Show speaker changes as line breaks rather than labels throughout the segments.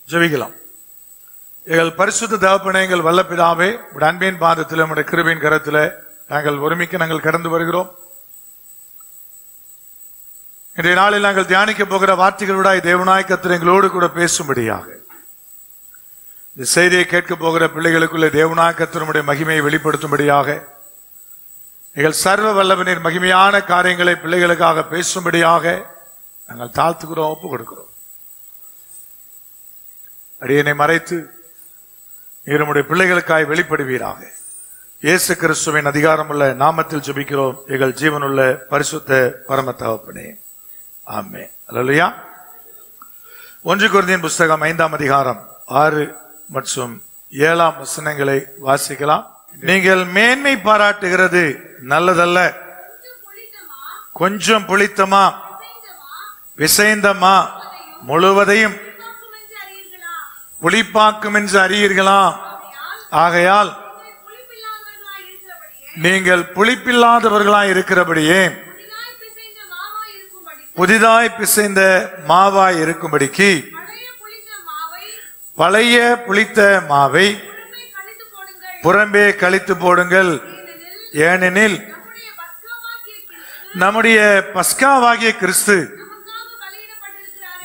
ஜெபிக்கலாம். எங்கள் பரிசுத்த தகப்பனே, எங்கள் வல்ல பிதாவே, உடைய அன்பின் பாதத்தில் உடைய கிருபையின் கரத்தில் நாங்கள் ஒருமிக்க நாங்கள் கடந்து வருகிறோம். இன்றைய நாளில் நாங்கள் தியானிக்க போகிற வார்த்தைகளுடாய் தேவனாய் கர்த்தர் எங்களோடு கூட பேசும்படியாக இந்த செய்தியை கேட்க போகிற பிள்ளைகளுக்குள்ள தேவனாய் கர்த்தருடைய மகிமையை வெளிப்படுத்தும்படியாக எங்கள் சர்வ வல்லவனின் மகிமையான காரியங்களை பிள்ளைகளுக்காக பேசும்படியாக நாங்கள் தாழ்த்துக்கிறோம், ஒப்பு கொடுக்கிறோம். அடியனை மறைத்து நீர் உம்முடைய பிள்ளைகளுக்காய் வெளிப்படுவீராக. இயேசு கிறிஸ்துவின் அதிகாரமுள்ள நாமத்தில் ஜெபிக்கிறோம் எங்கள் ஜீவனுள்ள பரிசுத்த பரம தகப்பனே, ஆமென். அல்லேலூயா. 1 கொரிந்தியர் புஸ்தகம் 5ஆம் அதிகாரம் 6 மற்றும் 7ஆம் வசனங்களை வாசிக்கலாம். நீங்கள் மேன்மை பாராட்டுகிறது நல்லதல்ல, கொஞ்சம் புளித்தமா பிசைந்தமா முழுவதையும் புளிப்பாக்கும் என்று அறியீர்களா? ஆகையால் நீங்கள் புளிப்பில்லாதவர்களாய் இருக்கிறபடியே புதிதாய் பிசைந்த மாவாய் இருக்கும்படிக்கு பழைய புளித்த மாவை புறம்பே கழித்து போடுங்கள். ஏனெனில் நம்முடைய பஸ்காவாகிய கிறிஸ்து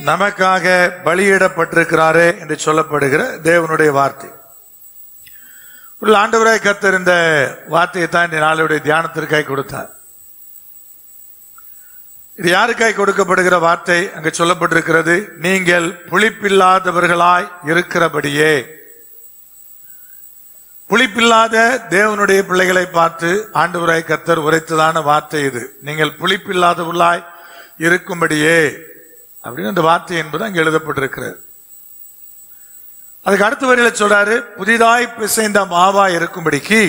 நமக்காக பலியிடப்பட்டிருக்கிறாரே என்று சொல்லப்படுகிற தேவனுடைய வார்த்தை. ஒரு ஆண்டவராய் கர்த்தர் இந்த வார்த்தையை தான் இந்த நாளுடைய தியானத்திற்காய் கொடுத்தார். இது யாருக்காய் கொடுக்கப்படுகிற வார்த்தை? அங்கு சொல்லப்பட்டிருக்கிறது, நீங்கள் புளிப்பில்லாதவர்களாய் இருக்கிறபடியே. புளிப்பில்லாத தேவனுடைய பிள்ளைகளை பார்த்து ஆண்டவராய் கர்த்தர் உரைத்ததான வார்த்தை இது. நீங்கள் புளிப்பில்லாதவர்களாய் இருக்கும்படியே அப்படின்னு அந்த வார்த்தை என்பது அங்கு எழுதப்பட்டிருக்கிறது. அதுக்கு அடுத்த வரியில சொல்றாரு, புதிதாய் பிசைந்த மாவாய் இருக்கும்படிக்கு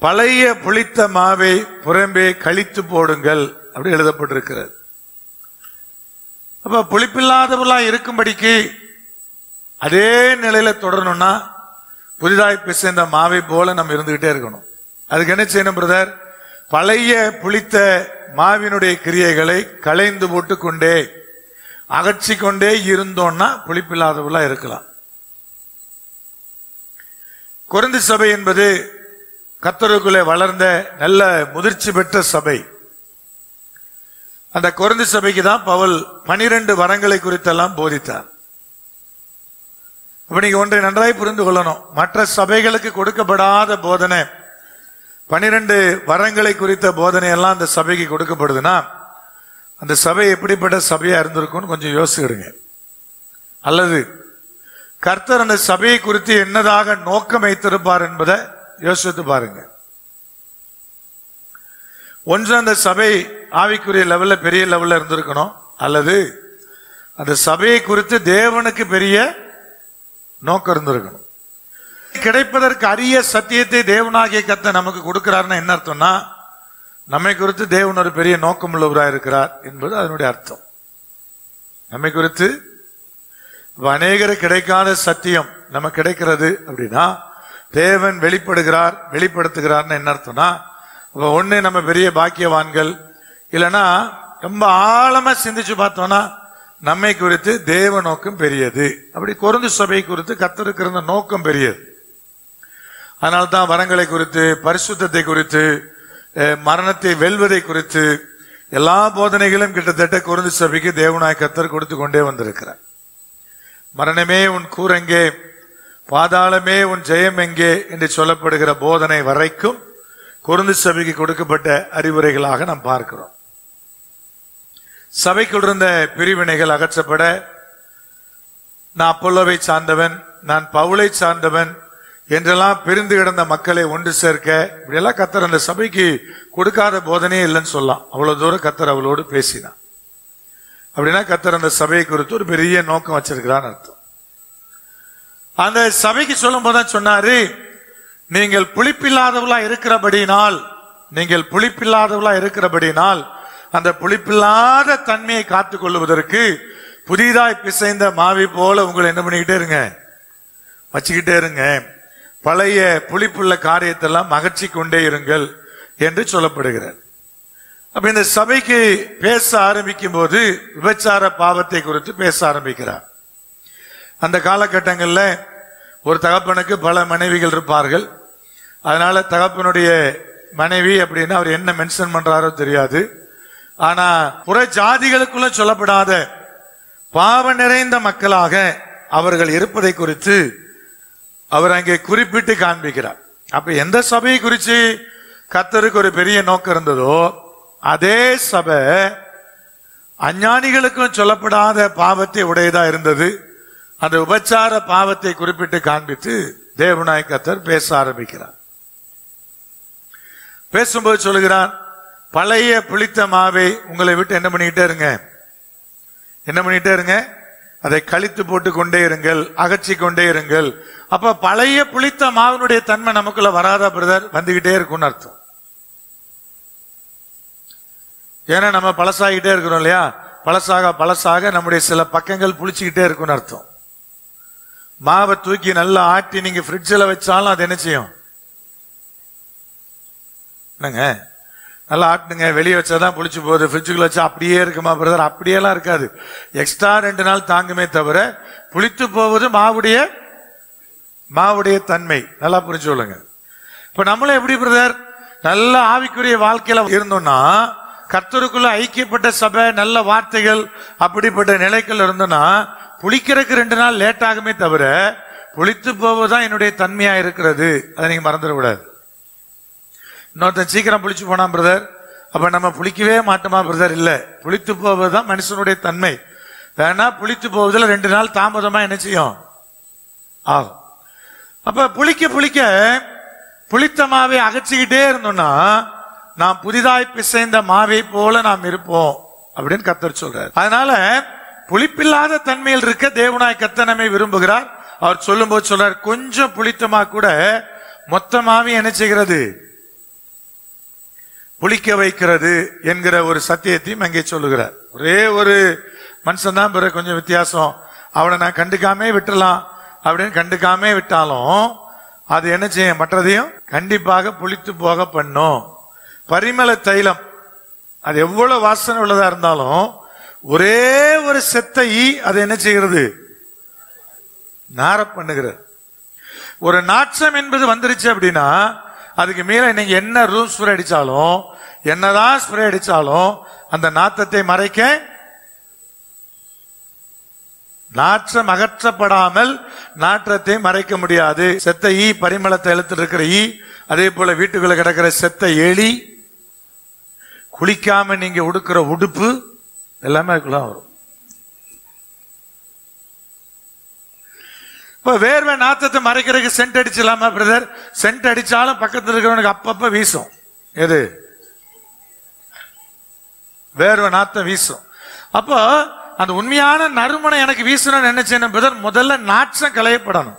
பழைய புளித்த மாவை புறம்பே கழித்து போடுங்கள் அப்படி எழுதப்பட்டிருக்கிறது. அப்ப புளிப்பில்லாதவர்களாய் இருக்கும்படிக்கு அதே நிலையில தொடரணும்னா புதிதாய் பிசைந்த மாவை போல நம்ம இருந்துகிட்டே இருக்கணும். அதுக்கு என்ன செய்யணும் பிரதர்? பழைய புளித்த மாவினுடைய கிரியைகளை களைந்து போட்டு கொண்டே அகற்றி கொண்டே இருந்தோம்னா புளிப்பில்லாதவர்களா இருக்கலாம். கொரிந்து சபை என்பது கர்த்தருக்குள்ளே வளர்ந்த நல்ல முதிர்ச்சி பெற்ற சபை. அந்த கொரிந்து சபைக்கு தான் பவுல் 12 வரங்களை குறித்தெல்லாம் போதித்தார். அப்ப நீங்க ஒன்றை நன்றாய் புரிந்து கொள்ளணும். மற்ற சபைகளுக்கு கொடுக்கப்படாத போதனை 12 வரங்களை குறித்த போதனை எல்லாம் அந்த சபைக்கு கொடுக்கப்படுதுன்னா அந்த சபை எப்படிப்பட்ட சபையா இருந்திருக்கும்னு கொஞ்சம் யோசிக்கிடுங்க. அல்லது கர்த்தர் அந்த சபையை குறித்து என்னதாக நோக்கம் வைத்திருப்பார் என்பதை யோசித்து பாருங்க. ஒன்று, அந்த சபை ஆவிக்குரிய லெவல்ல பெரிய லெவல்ல இருந்திருக்கணும். அல்லது அந்த சபையை குறித்து தேவனுக்கு பெரிய நோக்கம் இருந்திருக்கணும். கிடைப்பதற்கு அரிய சத்தியத்தை தேவனாகிய கர்த்தர் நமக்கு கொடுக்கிறார்னா என்ன அர்த்தம்னா, நம்மை குறித்து தேவன் ஒரு பெரிய நோக்கம் உள்ளவராக இருக்கிறார் என்பது அதனுடைய அர்த்தம். நம்மை குறித்து அநேகரு கிடைக்காத சத்தியம் நமக்கு கிடைக்கிறது அப்படின்னா தேவன் வெளிப்படுத்துகிறார்னு என்ன அர்த்தம்னா, ஒண்ணு நம்ம பெரிய பாக்கியவான்கள், இல்லைன்னா ரொம்ப ஆழமா சிந்திச்சு பார்த்தோம்னா நம்மை குறித்து தேவ நோக்கம் பெரியது. அப்படி கொரிந்து சபை குறித்து கர்த்தருக்கு இருந்த நோக்கம் பெரியது. அதனால்தான் வரங்களை குறித்து, பரிசுத்தத்தை குறித்து, மரணத்தை வெல்வதை குறித்து எல்லா போதனைகளும் கிட்டத்தட்ட கொரிந்து சபைக்கு தேவனாய் கர்த்தர் கொடுத்து கொண்டே வந்திருக்கிறார். மரணமே உன் கூரெங்கே, பாதாளமே உன் ஜெயம் எங்கே என்று சொல்லப்படுகிற போதனை வரைக்கும் கொரிந்து சபைக்கு கொடுக்கப்பட்ட அறிவுரைகளாக நாம் பார்க்கிறோம். சபைக்குள் இருந்த பிரிவினைகள் அகற்றப்பட, நான் அப்பொல்லோவை சார்ந்தவன், நான் பவுலை சார்ந்தவன் என்றெல்லாம் பிரிந்து கிடந்த மக்களை ஒன்று சேர்க்க, இப்படியெல்லாம் கர்த்தர் அந்த சபைக்கு கொடுக்காத போதனையே இல்லைன்னு சொல்லலாம். அவ்வளவு தூரம் கர்த்தர் அவளோடு பேசினான். அப்படின்னா கர்த்தர் அந்த சபையை குறித்து ஒரு பெரிய நோக்கம் வச்சிருக்கிறான்னு அர்த்தம். அந்த சபைக்கு சொல்லும் போதுதான் சொன்னாரு, நீங்கள் புளிப்பில்லாதவளா இருக்கிறபடினால் அந்த புளிப்பில்லாத தன்மையை காத்துக் கொள்வதற்கு புதிதாய் பிசைந்த மாவி போல உங்களை என்ன பண்ணிக்கிட்டே இருங்க, வச்சுக்கிட்டே இருங்க. பழைய புளிப்புள்ள காரியத்தெல்லாம் அகற்றி கொண்டே இருங்கள் என்று சொல்லப்படுகிறார். அப்ப இந்த சபைக்கு பேச ஆரம்பிக்கும் போது விபச்சார பாவத்தை குறித்து பேச ஆரம்பிக்கிறார். அந்த காலகட்டங்களில் ஒரு தகப்பனுக்கு பல மனைவிகள் இருப்பார்கள். அதனால தகப்பனுடைய மனைவி அப்படின்னு அவர் என்ன மென்ஷன் பண்றாரோ தெரியாது. ஆனா புற ஜாதிகளுக்குள்ள சொல்லப்படாத பாவ நிறைந்த மக்களாக அவர்கள் இருப்பதை குறித்து அவர் அங்கே குறிப்பிட்டு காண்பிக்கிறார். அப்ப எந்த சபையை குறித்து கர்த்தருக்கு ஒரு பெரிய நோக்கம் இருந்ததோ அதே சபை அஞ்ஞானிகளுக்கும் சொல்லப்படாத பாவத்தை உடையதா இருந்தது. அந்த உபச்சார பாவத்தை குறிப்பிட்டு காண்பித்து தேவனாய் கர்த்தர் பேச ஆரம்பிக்கிறார். பேசும்போது சொல்லுகிறார், பழைய புளித்த மாவை உங்களை விட்டு என்ன பண்ணிக்கிட்டே இருங்க, அதை கழித்து போட்டு கொண்டே இருங்கள், அகற்றி கொண்டே இருங்கள். அப்ப பழைய புளித்த மாவினுடைய தன்மை நமக்குள்ள வராதா பிரதர்? வந்துகிட்டே இருக்கும்னு அர்த்தம். ஏன்னா நம்ம பழசாகிட்டே இருக்கிறோம் இல்லையா? பழசாக நம்முடைய சில பக்கங்கள் புளிச்சுக்கிட்டே இருக்கும்னு அர்த்தம். மாவை தூக்கி நல்லா ஆட்டி நீங்க ஃப்ரிட்ஜில் வச்சாலும் அது என்ன செய்யும்? என்னங்க, நல்லா ஆட்டுங்க, வெளியே வச்சாதான் புளிச்சு போகுது, ஃப்ரிட்ஜுக்குள்ள வச்சா அப்படியே இருக்குமா பிரதர்? அப்படியெல்லாம் இருக்காது. எக்ஸ்ட்ரா 2 நாள் தாங்குமே தவிர புளித்து போவது மாவுடைய தன்மை. நல்லா புரிஞ்சு சொல்லுங்க. இப்ப நம்மளும் எப்படி பிரதர் நல்ல ஆவிக்குரிய வாழ்க்கையில இருந்தோம்னா, கர்த்தருக்குள்ள ஐக்கியப்பட்ட சபை, நல்ல வார்த்தைகள், அப்படிப்பட்ட நிலைகள் இருந்தோம்னா புளிக்கிறதுக்கு 2 நாள் லேட் ஆகுமே தவிர புளித்து போவதுதான் என்னுடைய தன்மையா இருக்கிறது. அதை நீங்க மறந்துடக்கூடாது. இன்னொருத்தன் சீக்கிரம் புளிச்சு போனா பிரதர், அப்ப நம்ம புளிக்கவே மாட்டோமா பிரதர்? இல்ல, புளித்து போவதுதான் மனுஷனுடைய தன்மை. வேணா புளித்து போவதில் 2 நாள் தாமதமா என்ன செய்யும் ஆகும். அப்ப புளிக்க புளித்த மாவை அகற்றிக்கிட்டே இருந்தோம்னா நாம் புதிதாய் பிசைந்த மாவை போல நாம் இருப்போம் அப்படின்னு கர்த்தர் சொல்றார். அதனால புளிப்பில்லாத தன்மையில் இருக்க தேவனாய் கர்த்தர் நம்மை விரும்புகிறார். அவர் சொல்லும் போது சொல்றார், கொஞ்சம் புளித்தமா கூட மொத்தமாவே என்ன செய்கிறது? புளிக்க வைக்கிறது என்கிற ஒரு சத்தியத்தையும் அங்கே சொல்லுகிறார். ஒரே ஒரு மனுஷன் தான் பிறகு கொஞ்சம் வித்தியாசம். அவனை நான் கண்டுக்காமே விட்டுலாம் அப்படின்னு கண்டுக்காமே விட்டாலும் அது என்ன செய்யும்? மற்றதையும் கண்டிப்பாக புளித்து போக பண்ணும். பரிமள தைலம் அது எவ்வளவு வாசனை உள்ளதா இருந்தாலும் ஒரே ஒரு செத்த ஈ அதை என்ன செய்கிறது? நார பண்ணுகிறது. ஒரு நாற்றம் என்பது வந்துருச்சு அப்படின்னா அதுக்கு மேல நீங்க என்ன ரூம் ஸ்ப்ரே அடிச்சாலும், என்னதான் ஸ்ப்ரே அடிச்சாலும் அந்த நாற்றத்தை மறைக்க, நாற்றம் அகற்றப்படாமல் நாற்றத்தை மறைக்க முடியாது. செத்த ஈ, பரிமளத்தை எழுத்து இருக்கிற ஈ, அதே போல வீட்டுக்குள்ள கிடக்கிற செத்த எலி, குளிக்காம நீங்க உடுக்கிற உடுப்பு எல்லாமே அதுக்குள்ள வரும். இப்ப வேர்வை நாத்தத்தை மறைக்கிறதுக்கு சென்ட் அடிச்சலாமா பிரதர்? சென்ட் அடிச்சாலும் பக்கத்தில் இருக்கிறவனுக்கு அப்பப்ப வீசும். எது? வேர்வை நாத்தம் வீசும். அப்போ அந்த உண்மையான நறுமணம் எனக்கு வீசணும்னு என்ன செய்யணும் பிரதர்? முதல்ல நாற்றம் களையப்படணும்.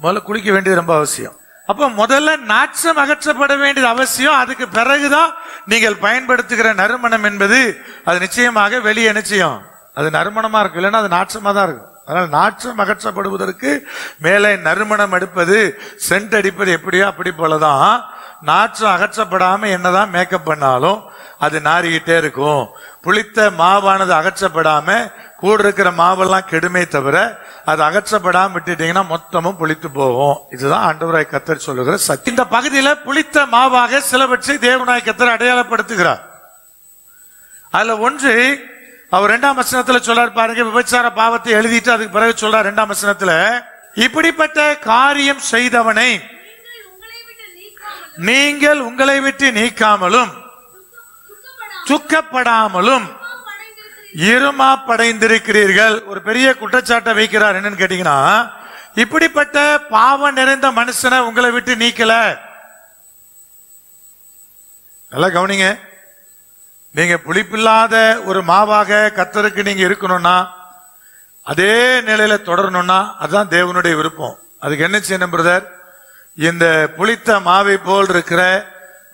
முதல்ல குளிக்க வேண்டியது ரொம்ப அவசியம். அப்ப முதல்ல நாற்றம் அகற்றப்பட வேண்டியது அவசியம். அதுக்கு பிறகுதான் நீங்கள் பயன்படுத்துகிற நறுமணம் என்பது அது நிச்சயமாக வெளியே நிச்சயம் அது நறுமணமா இருக்கும், இல்லைன்னா அது நாற்றமா தான் இருக்கும். அதனால நாற்றம் அகற்றப்படுவதற்கு மேலே நறுமணம் எடுப்பது, சென்ட் அடிப்பது எப்படியோ அப்படி போலதான் நாற்றம் அகற்றப்படாம என்னதான் மேக்கப் பண்ணாலும் அது நாறிக்கிட்டே இருக்கும். புளித்த மாவானது அகற்றப்படாம கூட இருக்கிற மாவெல்லாம் கெடுமே தவிர அது அகற்றப்படாம விட்டுட்டீங்கன்னா மொத்தமும் புளித்து போகும். இதுதான் ஆண்டவராய் கர்த்தர் சொல்லுகிற சத்தியம். இந்த பகுதியில புளித்த மாவாக சிலவற்றை தேவனாய் கர்த்தர் அடையாளப்படுத்துகிறார். அதுல ஒன்று அவர் 2ஆம் வசனத்துல சொல்றார் பாருங்க. விபச்சார பாவத்தை எழுதிட்டு அதுக்கு பிறகு சொல்றார் 2ஆம் வசனத்துல, இப்படிப்பட்ட காரியம் செய்தவனை நீங்கள் உங்களை விட்டு நீக்காமலும் துக்கப்படாமலும் இருமாப்படைந்திருக்கிறீர்கள். ஒரு பெரிய குற்றச்சாட்டை வைக்கிறார். என்னன்னு கேட்டீங்கன்னா, இப்படிப்பட்ட பாவம் நிறைந்த மனுஷனை உங்களை விட்டு நீக்கல. நல்லா கவனிங்க. நீங்க புளிப்பில்லாத ஒரு மாவாக கர்த்தருக்கு நீங்க இருக்கணும்னா, அதே நிலையில தொடரணும்னா அதுதான் தேவனுடைய விருப்பம். அதுக்கு என்ன செய்யணும் பிரதர்? இந்த புளித்த மாவை போல் இருக்கிற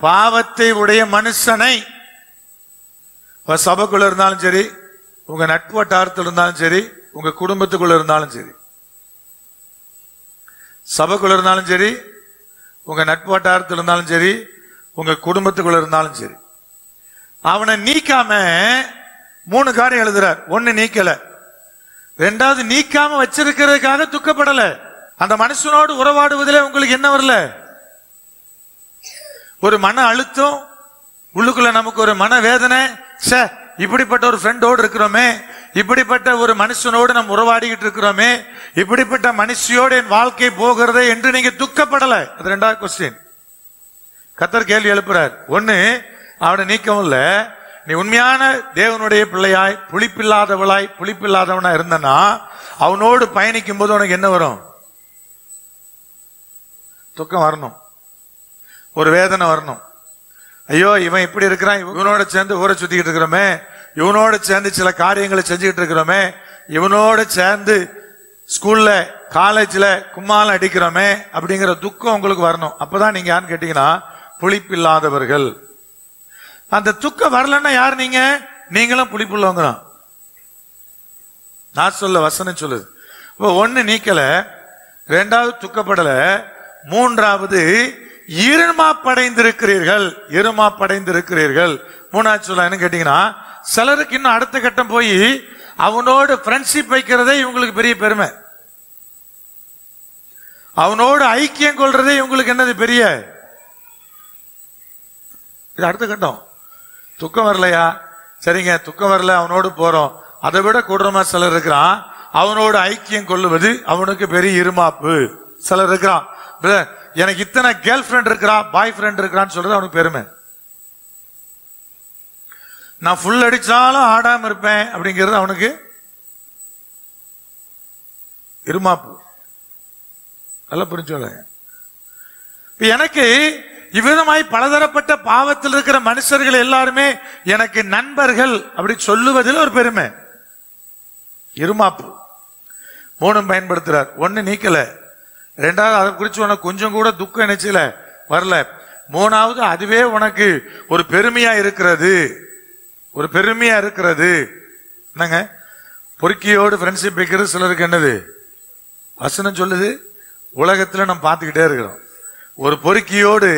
பாவத்தை உடைய மனுஷனை, சபைக்குள்ள இருந்தாலும் சரி, உங்க நட்பு வட்டாரத்தில் இருந்தாலும் சரி, உங்க குடும்பத்துக்குள்ள இருந்தாலும் சரி, சபைக்குள்ள இருந்தாலும் சரி, உங்க நட்பு வட்டாரத்தில் இருந்தாலும் சரி, உங்க குடும்பத்துக்குள்ள இருந்தாலும் சரி, அவனை நீக்காம 3 காரியம் எழுதுறார். 1 நீக்கல, ரெண்டாவது நீக்காம வச்சிருக்கிறதுக்காக துக்கப்படல. அந்த மனுஷனோடு உறவாடுவதில் உங்களுக்கு என்ன வரல? ஒரு மன அழுத்தம் உள்ளுக்குள்ள, நமக்கு ஒரு மன வேதனை. இப்படிப்பட்ட ஒரு ஃப்ரெண்டோடு இருக்கிறோமே, இப்படிப்பட்ட ஒரு மனுஷனோடு நம்ம உறவாடிக்கிட்டு இருக்கிறோமே, இப்படிப்பட்ட மனுஷியோடு என் வாழ்க்கை போகிறதே என்று நீங்க துக்கப்படல. அது ரெண்டாவது கொஸ்டின். கர்த்தர் கேள்வி எழுப்புறார். ஒண்ணு, அவனை நீக்கவும் இல்ல. நீ உண்மையான தேவனுடைய பிள்ளையாய், புளிப்பில்லாதவனா இருந்தனா அவனோடு பயணிக்கும் போது உனக்கு என்ன வரும்? துக்கம் வரணும், ஒரு வேதனை வரணும். ஐயோ இவன் இப்படி இருக்கிறான், இவனோட சேர்ந்து ஊரை சுத்திக்கிட்டு இருக்கிறோமே, இவனோட சேர்ந்து சில காரியங்களை செஞ்சுக்கிட்டு இருக்கிறோமே, இவனோட சேர்ந்து ஸ்கூல்ல காலேஜ்ல கும்மாலம் அடிக்கிறோமே அப்படிங்கிற துக்கம் உங்களுக்கு வரணும். அப்பதான் நீங்க யாருன்னு கேட்டீங்கன்னா புளிப்பில்லாதவர்கள். அந்த துக்கம் வரலன்னா யார் நீங்க? நீங்களும் புளிப்புள்ளவங்க தான். நான் சொல்ல வசனம் சொல்லுது. ஒன்னு நீக்கல, ரெண்டாவது துக்கப்படல, மூன்றாவது இருமாப்படைந்திருக்கிறீர்கள். மூணாவது சொல்ல என்ன கேட்டீங்கன்னா, சிலருக்கு இன்னும் அடுத்த கட்டம் போய் அவனோடு ஃப்ரெண்ட்ஷிப் வைக்கிறதே இவங்களுக்கு பெரிய பெருமை. அவனோடு ஐக்கியம் கொள்றதே இவங்களுக்கு என்னது பெரிய. இது அடுத்த கட்டம். துக்கம் வரலையா? சரிங்க, துக்கம் வரல, அவனோடு போறோம். அதை விட கூடுறமா சிலர் இருக்கிறான், அவனோடு ஐக்கியம் கொள்ளுவது அவனுக்கு பெரிய இருமாப்பு. சிலர் இருக்கிறான், எனக்கு இத்தனை கேர்ள் ஃபிரெண்ட் இருக்கிறா, பாய் ஃபிரெண்ட் இருக்கிறான்னு சொல்றது அவனுக்கு பெருமை. நான் ஃபுல் அடிச்சாலும் ஆடாம இருப்பேன் அப்படிங்கிறது அவனுக்கு இருமாப்பு. நல்லா புரிஞ்சோல. எனக்கு இவ்விதமாய் பலதரப்பட்ட பாவத்தில் இருக்கிற மனுஷர்கள் எல்லாருமே எனக்கு நண்பர்கள் அப்படி சொல்லுவதில் ஒரு பெருமை, இருமாப்பு. மூணும் பயன்படுத்துறார். ஒன்னு நீக்கல, ரெண்டாவது அதை குறிச்சு உனக்கு கொஞ்சம் கூட துக்கம் நினைச்சல வரல, மூணாவது அதுவே உனக்கு ஒரு பெருமையா இருக்கிறது. என்னங்க, பொறுக்கியோடு ஃப்ரெண்ட்ஷிப் வைக்கிறது சிலருக்கு என்னது வசனம் சொல்லுது. உலகத்துல நம்ம பார்த்துக்கிட்டே இருக்கிறோம். ஒரு பொறுக்கியோடு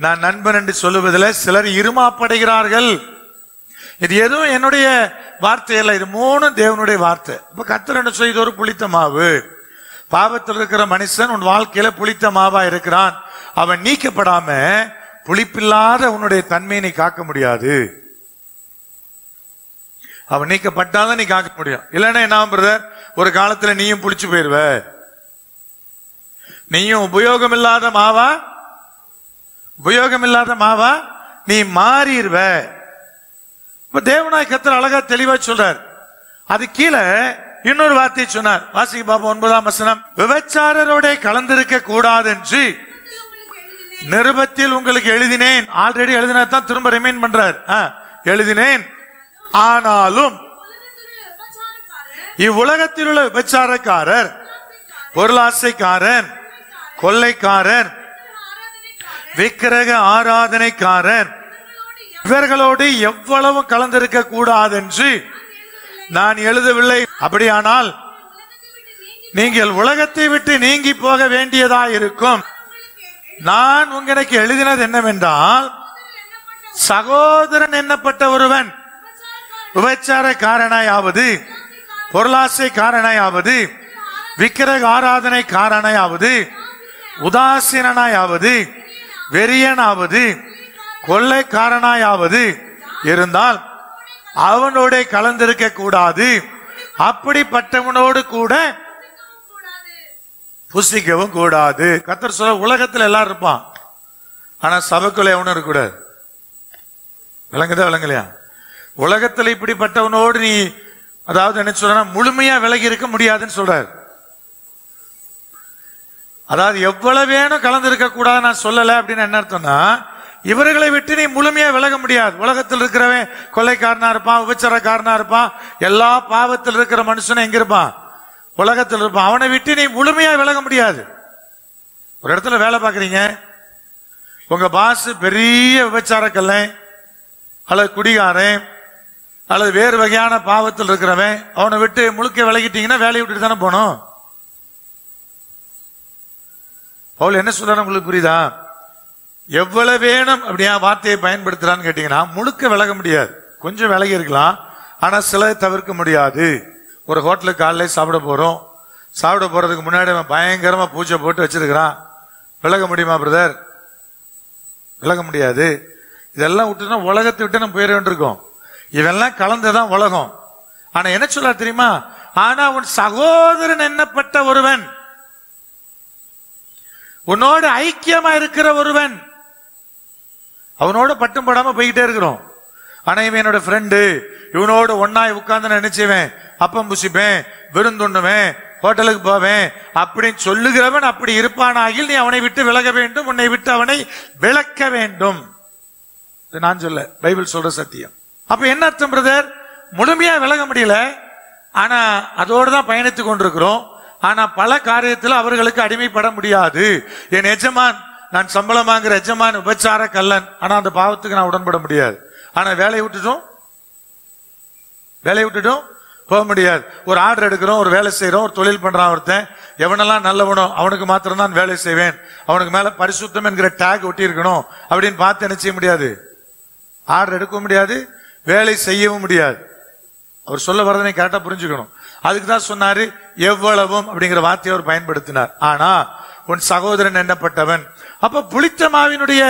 நான் நண்பன் என்று சொல்லுவதில் சிலர் இருமாப்படைகிறார்கள். இது எதுவும் என்னுடைய வார்த்தை அல்ல, இது மூணும் தேவனுடைய வார்த்தை. இப்ப கர்த்தர் என்ன செய்து, ஒரு புளித்த மாவு. பாவத்தில் இருக்கிற மனுஷன் உன் வாழ்க்கையில புளித்த மாவா இருக்கிறான். அவன் நீக்கப்படாம புளிப்பில்லாத உன்னுடைய தன்மையை நீ காக்க முடியாது. அவன் நீக்கப்பட்டாதான் நீ காக்க முடியும். இல்லைன்னா என்ன பிரதர், ஒரு காலத்துல நீயும் புளிச்சு போயிருவ, நீயும் உபயோகம் இல்லாத மாவா நீ மாறிடுவ. இப்ப தேவனாய் கர்த்தர் அழகா தெளிவா சொல்றார். அது கீழே இன்னொரு வார்த்தை சொன்னார். வாசிக்க பாப்போம், 9ஆம் வசனம். விபச்சாரரோட கலந்திருக்க கூடாது என்று நிருபத்தில் உங்களுக்கு எழுதினேன். ஆல்ரெடி எழுதினதான் திரும்ப ரிமைண்ட் பண்றார். எழுதினேன், ஆனாலும் இவ்வுலகத்தில் உள்ள விபச்சாரக்காரர், பொருளாசைக்காரன், கொள்ளைக்காரர், விக்கிரக ஆராதனைக்காரர் இவர்களோடு எவ்வளவு கலந்திருக்க கூடாது என்று நான் எழுதவில்லை. அப்படியானால் நீங்கள் உலகத்தை விட்டு நீங்கி போக வேண்டியதா இருக்கும். நான் உங்களுக்கு எழுதினது என்னவென்றால், சகோதரன் எண்ணப்பட்ட ஒருவன் விபச்சாரக்காரனாயாவது, பொருளாசைக்காரனாயாவது, விக்கிரக ஆராதனைக்காரனாயாவது, உதாசீனாயாவது, வெறியனாவது, கொள்ளைக்காரனாயாவது இருந்தால் அவனோட கலந்திருக்க கூடாது. அப்படிப்பட்டவனோடு கூட புசிக்கவும் கூடாது. கர்த்தர் சொல்ல, உலகத்துல எல்லாரும் இருப்பான், ஆனா சபைக்குள்ள எவனும் இருக்கக்கூடாது. விளங்கலையா? உலகத்துல இப்படிப்பட்டவனோடு நீ, அதாவது என்ன சொல்ற, முழுமையா விலகி இருக்க முடியாதுன்னு சொல்றாரு. அதாவது எவ்வளவு வேணும் கலந்திருக்க கூடாது நான் சொல்லல அப்படின்னு என்ன அர்த்தம்னா, இவர்களை விட்டு நீ முழுமையா விலக முடியாது. உலகத்தில் இருக்கிறவன் கொள்ளைக்காரனா இருப்பான், விபச்சாரக்காரனா இருப்பான், எல்லா பாவத்தில் இருக்கிற மனுஷனும் எங்க இருப்பான்? உலகத்தில் இருப்பான். அவனை விட்டு நீ முழுமையா விலக முடியாது. ஒரு இடத்துல வேலை பார்க்குறீங்க, உங்க பாஸ் பெரிய விபச்சாரக்கல்லை அல்லது குடிகாரன் அல்லது வேறு வகையான பாவத்தில் இருக்கிறவன், அவனை விட்டு முழுக்க விலகிட்டீங்கன்னா வேலையை விட்டுட்டு தானே போனோம். பவுல் என்ன சொல்றாரு உங்களுக்கு புரியுதா? எவ்வளவு வேணும் அப்படியா வார்த்தையை பயன்படுத்துறான்னு கேட்டீங்கன்னா, முழுக்க விலக முடியாது, கொஞ்சம் விலகி இருக்கலாம், ஆனா சில தவிர்க்க முடியாது. ஒரு ஹோட்டலுக்கு காலையில் சாப்பிட போறதுக்கு முன்னாடி அவன் பயங்கரமா பூஜை போட்டு வச்சிருக்கிறான். விலக முடியுமா பிரதர்? விலக முடியாது. இதெல்லாம் விட்டுனா உலகத்தை விட்டு நம்ம போயிட வேண்டியிருக்கோம். இவெல்லாம் கலந்துதான் உலகம். ஆனா என்ன சொல்ல தெரியுமா? ஆனா உன் சகோதரன் எண்ணப்பட்ட ஒருவன், உன்னோட ஐக்கியமா இருக்கிற ஒருவன், அவனோட பட்டும் படாம போய்கிட்டே இருக்கிறோம். ஆனா இவன் என்னோட ஃப்ரெண்டு, இவனோட ஒன்னாய் உட்கார்ந்து நினைச்சுவேன், அப்பம் புசிப்பேன், விருந்துண்ணுவேன், ஹோட்டலுக்கு போவேன் அப்படின்னு சொல்லுகிறவன் அப்படி இருப்பானாகில் நீ அவனை விட்டு விலக வேண்டும், உன்னை விட்டு அவனை விலக்க வேண்டும். நான் சொல்ல, பைபிள் சொல்ற சத்தியம். அப்ப என்ன அர்த்தம் பிரதர்? முழுமையா விலக முடியல, ஆனா அதோடு தான் பயணித்துக் கொண்டிருக்கிறோம். ஆனா பல காரியத்தில் அவர்களுக்கு அடிமைப்பட முடியாது. என் எஜமான், நான் சம்பளம் வாங்குற எஜமான் உபச்சார கல்லன், ஆனா அந்த பாவத்துக்கு நான் உடன்பட முடியாது. ஆனா வேலையை விட்டுட்டும் போக முடியாது. ஒரு ஆர்டர் எடுக்கிறோம், ஒரு வேலை செய்யறோம், ஒரு தொழில் பண்றான் ஒருத்தன், எவனெல்லாம் நல்லவனோ அவனுக்கு மாத்திரம் தான் வேலை செய்வேன், அவனுக்கு மேல பரிசுத்தம் என்கிற டேக் ஒட்டி இருக்கணும் அப்படின்னு பார்த்து என்ன செய்ய முடியாது? ஆர்டர் எடுக்க முடியாது, வேலை செய்யவும் முடியாது. அவர் சொல்ல வரதனை கரெக்டா புரிஞ்சுக்கணும். அதுக்கு தான் சொன்னாரு எவ்வளவும் அப்படிங்கிற வார்த்தையை அவர் பயன்படுத்தினார். ஆனா உன் சகோதரன் எண்ணப்பட்டவன். அப்ப புளித்த மாவினுடைய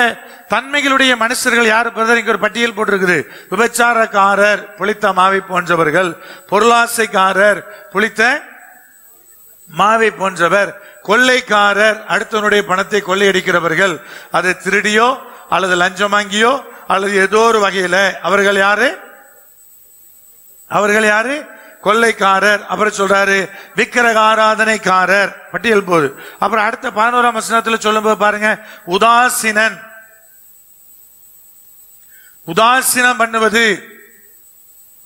தன்மைகளுடைய மனுஷர்கள் யாரு பிரதர்? இங்க ஒரு பட்டியல் போட்டிருக்குது. விபச்சாரக்காரர் புளித்த மாவை போன்றவர்கள், பொருளாசைக்காரர் புளித்த மாவை போன்றவர், கொள்ளைக்காரர் அடுத்தவனுடைய பணத்தை கொள்ளையடிக்கிறவர்கள், அதை திருடியோ அல்லது லஞ்சம் வாங்கியோ அல்லது ஏதோ ஒரு வகையில அவர்கள் யாரு? கொள்ளைக்காரர். அப்புறம் சொல்றாரு விக்கிரக ஆராதனைக்காரர், பட்டியல் போது. அப்புறம் அடுத்த 11ஆம் வசனத்துல சொல்லும்போது பாருங்க, உதாசீனன். உதாசீனம் பண்ணுவது,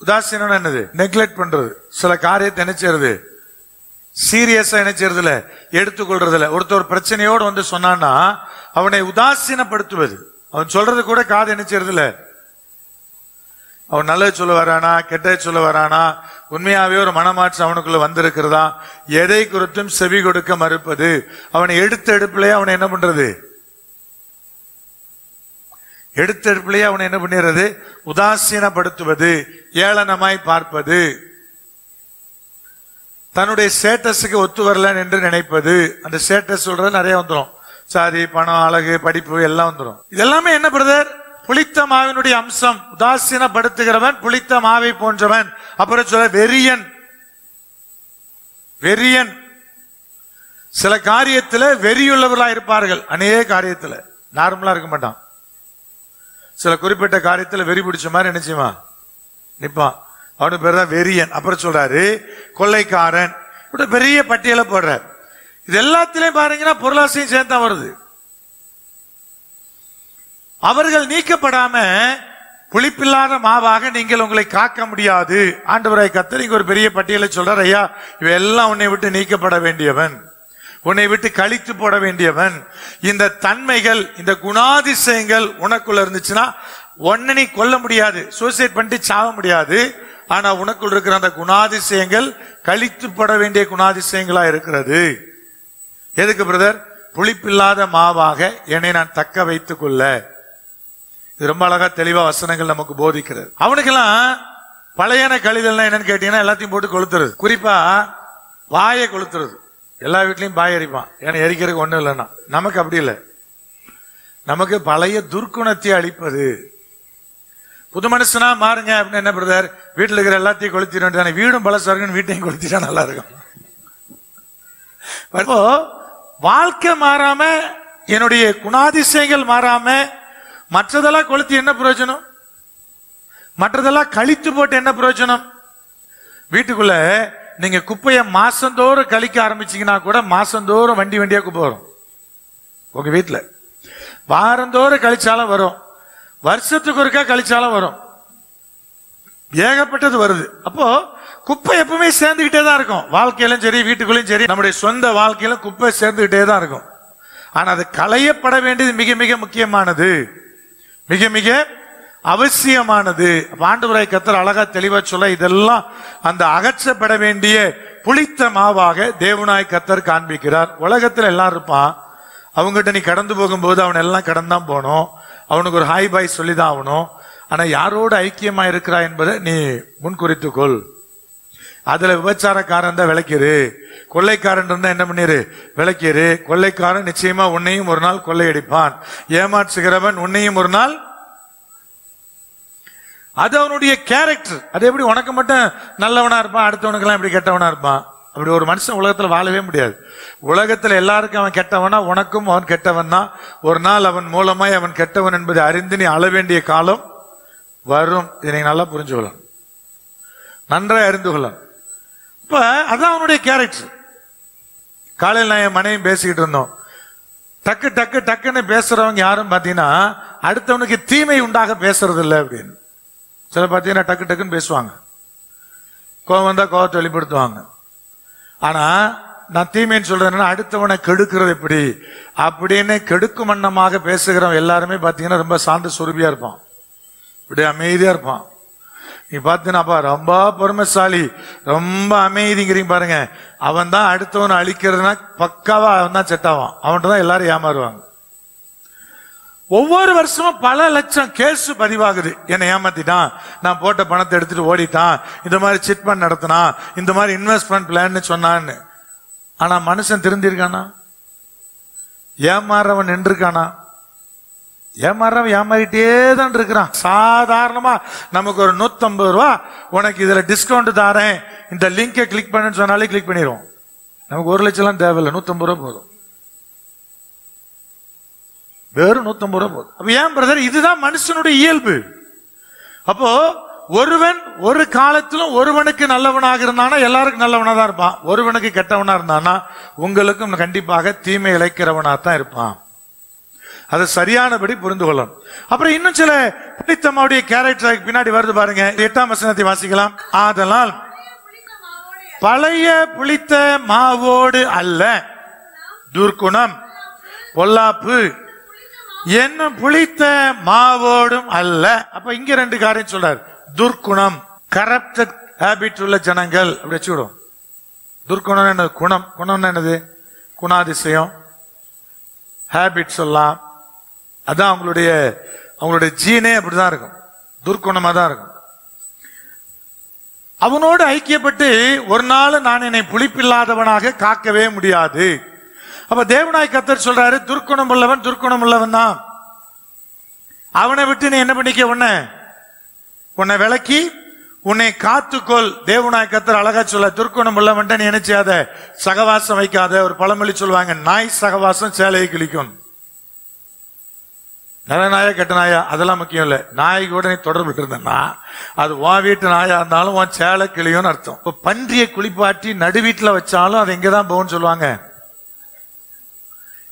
உதாசீனம் என்னது? நெக்லெக்ட் பண்றது, சில காரியத்தை நினைச்சிருது, சீரியஸா நினைச்சிருதுல, எடுத்துக்கொள்றதுல. ஒருத்தர் பிரச்சனையோடு வந்து சொன்னான்னா அவனை உதாசீனப்படுத்துவது. அவன் சொல்றது கூட காது நினைச்சிருதுல. அவன் நல்லது சொல்ல வரானா, கெட்டது சொல்ல வரானா, உண்மையாவே ஒரு மனமாற்றம் அவனுக்குள்ள வந்திருக்கிறதா, எதை குறித்தும் செவி கொடுக்க மறுப்பது. அவனை எடுத்த எடுப்பிலேயே அவனை என்ன பண்றது? உதாசீனப்படுத்துவது, ஏளனமாய் பார்ப்பது, தன்னுடைய ஸ்டேட்டஸுக்கு ஒத்து வரல என்று நினைப்பது. அந்த ஸ்டேட்டஸ் சொல்றது நிறைய வந்துடும், சாதி, பணம், அழகு, படிப்பு எல்லாம் வந்துடும். இதெல்லாமே என்ன பிரதர்? புளித்த மாவினுடைய அம்சம். உதாசீனப்படுத்துகிறவன் புளித்த மாவை போன்றவன். அப்புறம் சொல்ல வெறியன். வெறியன் சில காரியத்தில் வெறியுள்ளவர்களா இருப்பார்கள், அநேக காரியத்தில் நார்மலா இருக்க மாட்டான். சில குறிப்பிட்ட காரியத்தில் வெறி பிடிச்ச மாதிரி நினைச்சுமா நிப்பான், அவனுக்கு பேர் தான் வெறியன். அப்புறம் சொல்றாரு கொள்ளைக்காரன். இப்படி பெரிய பட்டியலை போடுறார். இது எல்லாத்திலையும் பாருங்கன்னா பொருளாசையும் சேர்த்தா வருது. அவர்கள் நீக்கப்படாம புளிப்பில்லாத மாவாக நீங்கள் உங்களை காக்க முடியாது. ஆண்டவராய் கர்த்தர் இங்க ஒரு பெரிய பட்டியலை சொல்றார். ஐயா, இவையெல்லாம் உன்னை விட்டு நீக்கப்பட வேண்டியவன், உன்னை விட்டு கழித்து போட வேண்டியவன். இந்த தன்மைகள், இந்த குணாதிசயங்கள் உனக்குள்ள இருந்துச்சுன்னா ஒன்ன நீ கொல்ல முடியாது, சூசைட் பண்ணிட்டு சாவ முடியாது. ஆனா உனக்குள் இருக்கிற அந்த குணாதிசயங்கள் கழித்து போட வேண்டிய குணாதிசயங்களா இருக்கிறது. எதுக்கு பிரதர்? புளிப்பில்லாத மாவாக என்னை நான் தக்க வைத்துக் கொள்ள. இது ரொம்ப அழகா தெளிவா வசனங்கள் நமக்கு போதிக்கிறது. அவனுக்கெல்லாம் பழையன கழிதல்னா என்னன்னு கேட்டீங்கன்னா எல்லாத்தையும் போட்டு கொளுத்துறது. குறிப்பா வாயை கொளுத்துறது. எல்லா வீட்லயும் பாய் எரிப்பான், ஏன்னா எரிக்கிறதுக்கு ஒண்ணும் இல்லைன்னா. நமக்கு அப்படி இல்லை. நமக்கு பழைய துர்க்குணத்தை அழிப்பது. புது மனுஷனா மாறுங்க அப்படின்னு என்ன பிரதர்? வீட்டுல இருக்கிற எல்லாத்தையும் கொளுத்திட வேண்டியதானே. வீடும் பழசா இருக்குன்னு வீட்டையும் கொளுத்திட்டா நல்லா இருக்கும். இப்போ வாழ்க்கை மாறாம, என்னுடைய குணாதிசயங்கள் மாறாம, மற்றதெல்லாம் கொளுத்தி என்ன பிரயோஜனம்? மற்றதெல்லாம் கழித்து போட்டு என்ன பிரயோஜனம்? வீட்டுக்குள்ள நீங்க குப்பையை மாசந்தோறும் கழிக்க ஆரம்பிச்சீங்கன்னா கூட மாசந்தோறும் வண்டி வண்டியா குப்பை வரும். உங்க வீட்டுல வாரந்தோறும் கழிச்சாலும் வரும், வருஷத்துக்கு ஒருக்கா கழிச்சாலும் வரும், ஏகப்பட்டது வருது. அப்போ குப்பை எப்பவுமே சேர்ந்துகிட்டே தான் இருக்கும். வாழ்க்கையிலும் சரி, வீட்டுக்குள்ளயும் சரி, நம்முடைய சொந்த வாழ்க்கையிலும் குப்பை சேர்ந்துகிட்டே தான் இருக்கும். ஆனா அது களையப்பட வேண்டியது மிக மிக முக்கியமானது, மிக மிக அவசியமானது. ஆண்டவராய் கர்த்தர் அழகா தெளிவா சொல்ல, இதெல்லாம் அந்த அகற்றப்பட வேண்டிய புளித்த மாவாக தேவனாய் கர்த்தர் காண்பிக்கிறார். உலகத்துல எல்லாம் இருப்பான், அவங்ககிட்ட நீ கடந்து போகும்போது அவன் எல்லாம் கடந்தான் போகணும், அவனுக்கு ஒரு ஹாய் பாய் சொல்லிதான் ஆகணும். ஆனா யாரோடு ஐக்கியமா இருக்கிறா என்பதை நீ முன்குறித்துக்கொள். அதுல விபச்சாரக்காரன் தான் விளக்கிரு, கொள்ளைக்காரன் இருந்தா என்ன பண்ணிரு, விளக்கிரு. கொள்ளைக்காரன் நிச்சயமா உன்னையும் ஒரு நாள் கொள்ளையடிப்பான், ஏமாற்றுகிறவன் உன்னையும் ஒரு நாள். அது அவனுடைய கேரக்டர். அது எப்படி உனக்கு மட்டும் நல்லவனா இருப்பான், அடுத்தவனுக்கு எல்லாம் எப்படி கெட்டவனா இருப்பான்? அப்படி ஒரு மனுஷன் உலகத்துல வாழவே முடியாது. உலகத்துல எல்லாருக்கும் அவன் கெட்டவனா, உனக்கும் அவன் கெட்டவன் தான். ஒரு நாள் அவன் மூலமாய் அவன் கெட்டவன் என்பதை அறிந்து நீ அழ வேண்டிய காலம் வரும். இதை நீங்க நல்லா புரிஞ்சுக்கொள்ளணும், நன்றாக அறிந்து கொள்ளணும். இப்ப அதான் அவனுடைய கேரக்டர். காலையில் நான் என் மனைவி பேசிக்கிட்டு இருந்தோம். டக்கு டக்கு டக்குன்னு பேசுறவங்க யாரும் பாத்தீங்கன்னா அடுத்தவனுக்கு தீமை உண்டாக பேசுறது இல்லை அப்படின்னு. சில பாத்தீங்கன்னா டக்கு டக்குன்னு பேசுவாங்க, கோவம் வந்தா கோவத்தை வெளிப்படுத்துவாங்க. ஆனா நான் தீமைன்னு சொல்றேன்னா அடுத்தவனை கெடுக்கிறது எப்படி அப்படின்னு கெடுக்கும் வண்ணமாக பேசுகிறவன் எல்லாருமே பாத்தீங்கன்னா ரொம்ப சாந்த சுரபியா இருப்பான், இப்படி அமைதியா இருப்பான். நீ பாத்தீங்கன்னா ரொம்ப பொறுமைசாலி, ரொம்ப அமைதிங்கிறீங்க பாருங்க, அவன் தான் அடுத்தவனை அழிக்கிறதுனா பக்காவா அவன் தான் செட் ஆவான். அவன்கிட்ட தான் எல்லாரும் ஏமாறுவாங்க. ஒவ்வொரு வருஷமும் பல லட்சம் கேஸ் பதிவாகுது. என்னை ஏமாத்திட்டான், நான் போட்ட பணத்தை எடுத்துட்டு ஓடிட்டான், இந்த மாதிரி சிட் ஃபண்ட் நடத்தினா, இந்த மாதிரி இன்வெஸ்ட்மெண்ட் பிளான் சொன்னான்னு. ஆனா மனுஷன் திருந்திருக்கானா? ஏமாறவன் நின்றுருக்கானா? ஏமாறவன் ஏமாறிட்டே தான் இருக்கிறான். சாதாரணமா நமக்கு ஒரு 150 ரூபா உனக்கு இதுல டிஸ்கவுண்ட் தாரேன், இந்த லிங்கை கிளிக் பண்ணுன்னு சொன்னாலே கிளிக் பண்ணிடுவோம். நமக்கு 1 லட்சம் தேவையில்லை, 150 ரூபா போதும், வெறும் 150 ரூபா போதும். அப்ப ஏன் பிரதர், இதுதான் மனுஷனுடைய இயல்பு. அப்போ ஒருவன் ஒரு காலத்திலும் ஒருவனுக்கு நல்லவனாக இருந்தானா எல்லாருக்கும் நல்லவனா தான் இருப்பான், ஒருவனுக்கு கெட்டவனா இருந்தானா உங்களுக்கும் கண்டிப்பாக தீமை இழைக்கிறவனா தான் இருப்பான். அது சரியானபடி புரிந்து கொள்ளணும். அப்புறம் இன்னும் சில புளித்தம்மாவுடைய கேரக்டர் பின்னாடி வருது பாருங்க. 8ஆம் வசனத்தை வாசிக்கலாம். ஆதலால் பழைய புளித்த மாவோடு அல்ல, துர்க்குணம் பொல்லாப்பு என்னும் புளித்த மாவோடும் அல்ல. அப்ப இங்க 2 காரியம் சொல்றாரு. துர்க்குணம், கரப்டட் ஹேபிட் உள்ள ஜனங்கள் அப்படி வச்சுக்கிடும். துர்க்குணம் என்னது? குணம். குணம் என்னது? குணாதிசயம், ஹேபிட் சொல்லலாம். அதான் அவங்களுடைய ஜீனே அப்படிதான் இருக்கும், துர்க்குணமா தான் இருக்கும். அவனோடு ஐக்கியப்பட்டு ஒரு நாள் நான் என்னை புளிப்பில்லாதவனாக காக்கவே முடியாது. அப்ப தேவனாய் கர்த்தர் சொல்றாரு, துர்க்குணம் உள்ளவன் துர்க்குணம் உள்ளவன் தான். அவனை விட்டு நீ என்ன பண்ணிக்க, உன்னை விளக்கி உன்னை காத்துக்கொள். தேவனாய் கர்த்தர் அழகா சொல்ல, துர்க்குணம் உள்ளவன் நீ என்ன செய்யாத, சகவாசம் வைக்காத. ஒரு பழமொழி சொல்லுவாங்க, நாய் சகவாசம் சேலையை கிழிக்கும். நல்ல நாயா கெட்ட நாயா அதெல்லாம் முக்கியம் இல்லை, நாய் கூட நீ தொடர்பு இருந்தா அது உன் வீட்டு நாயா இருந்தாலும் உன் சேலை கிளியும் அர்த்தம். இப்ப பன்றியை குளிப்பாட்டி நடு வீட்டுல வச்சாலும் அது எங்கதான் போகும்னு சொல்லுவாங்க,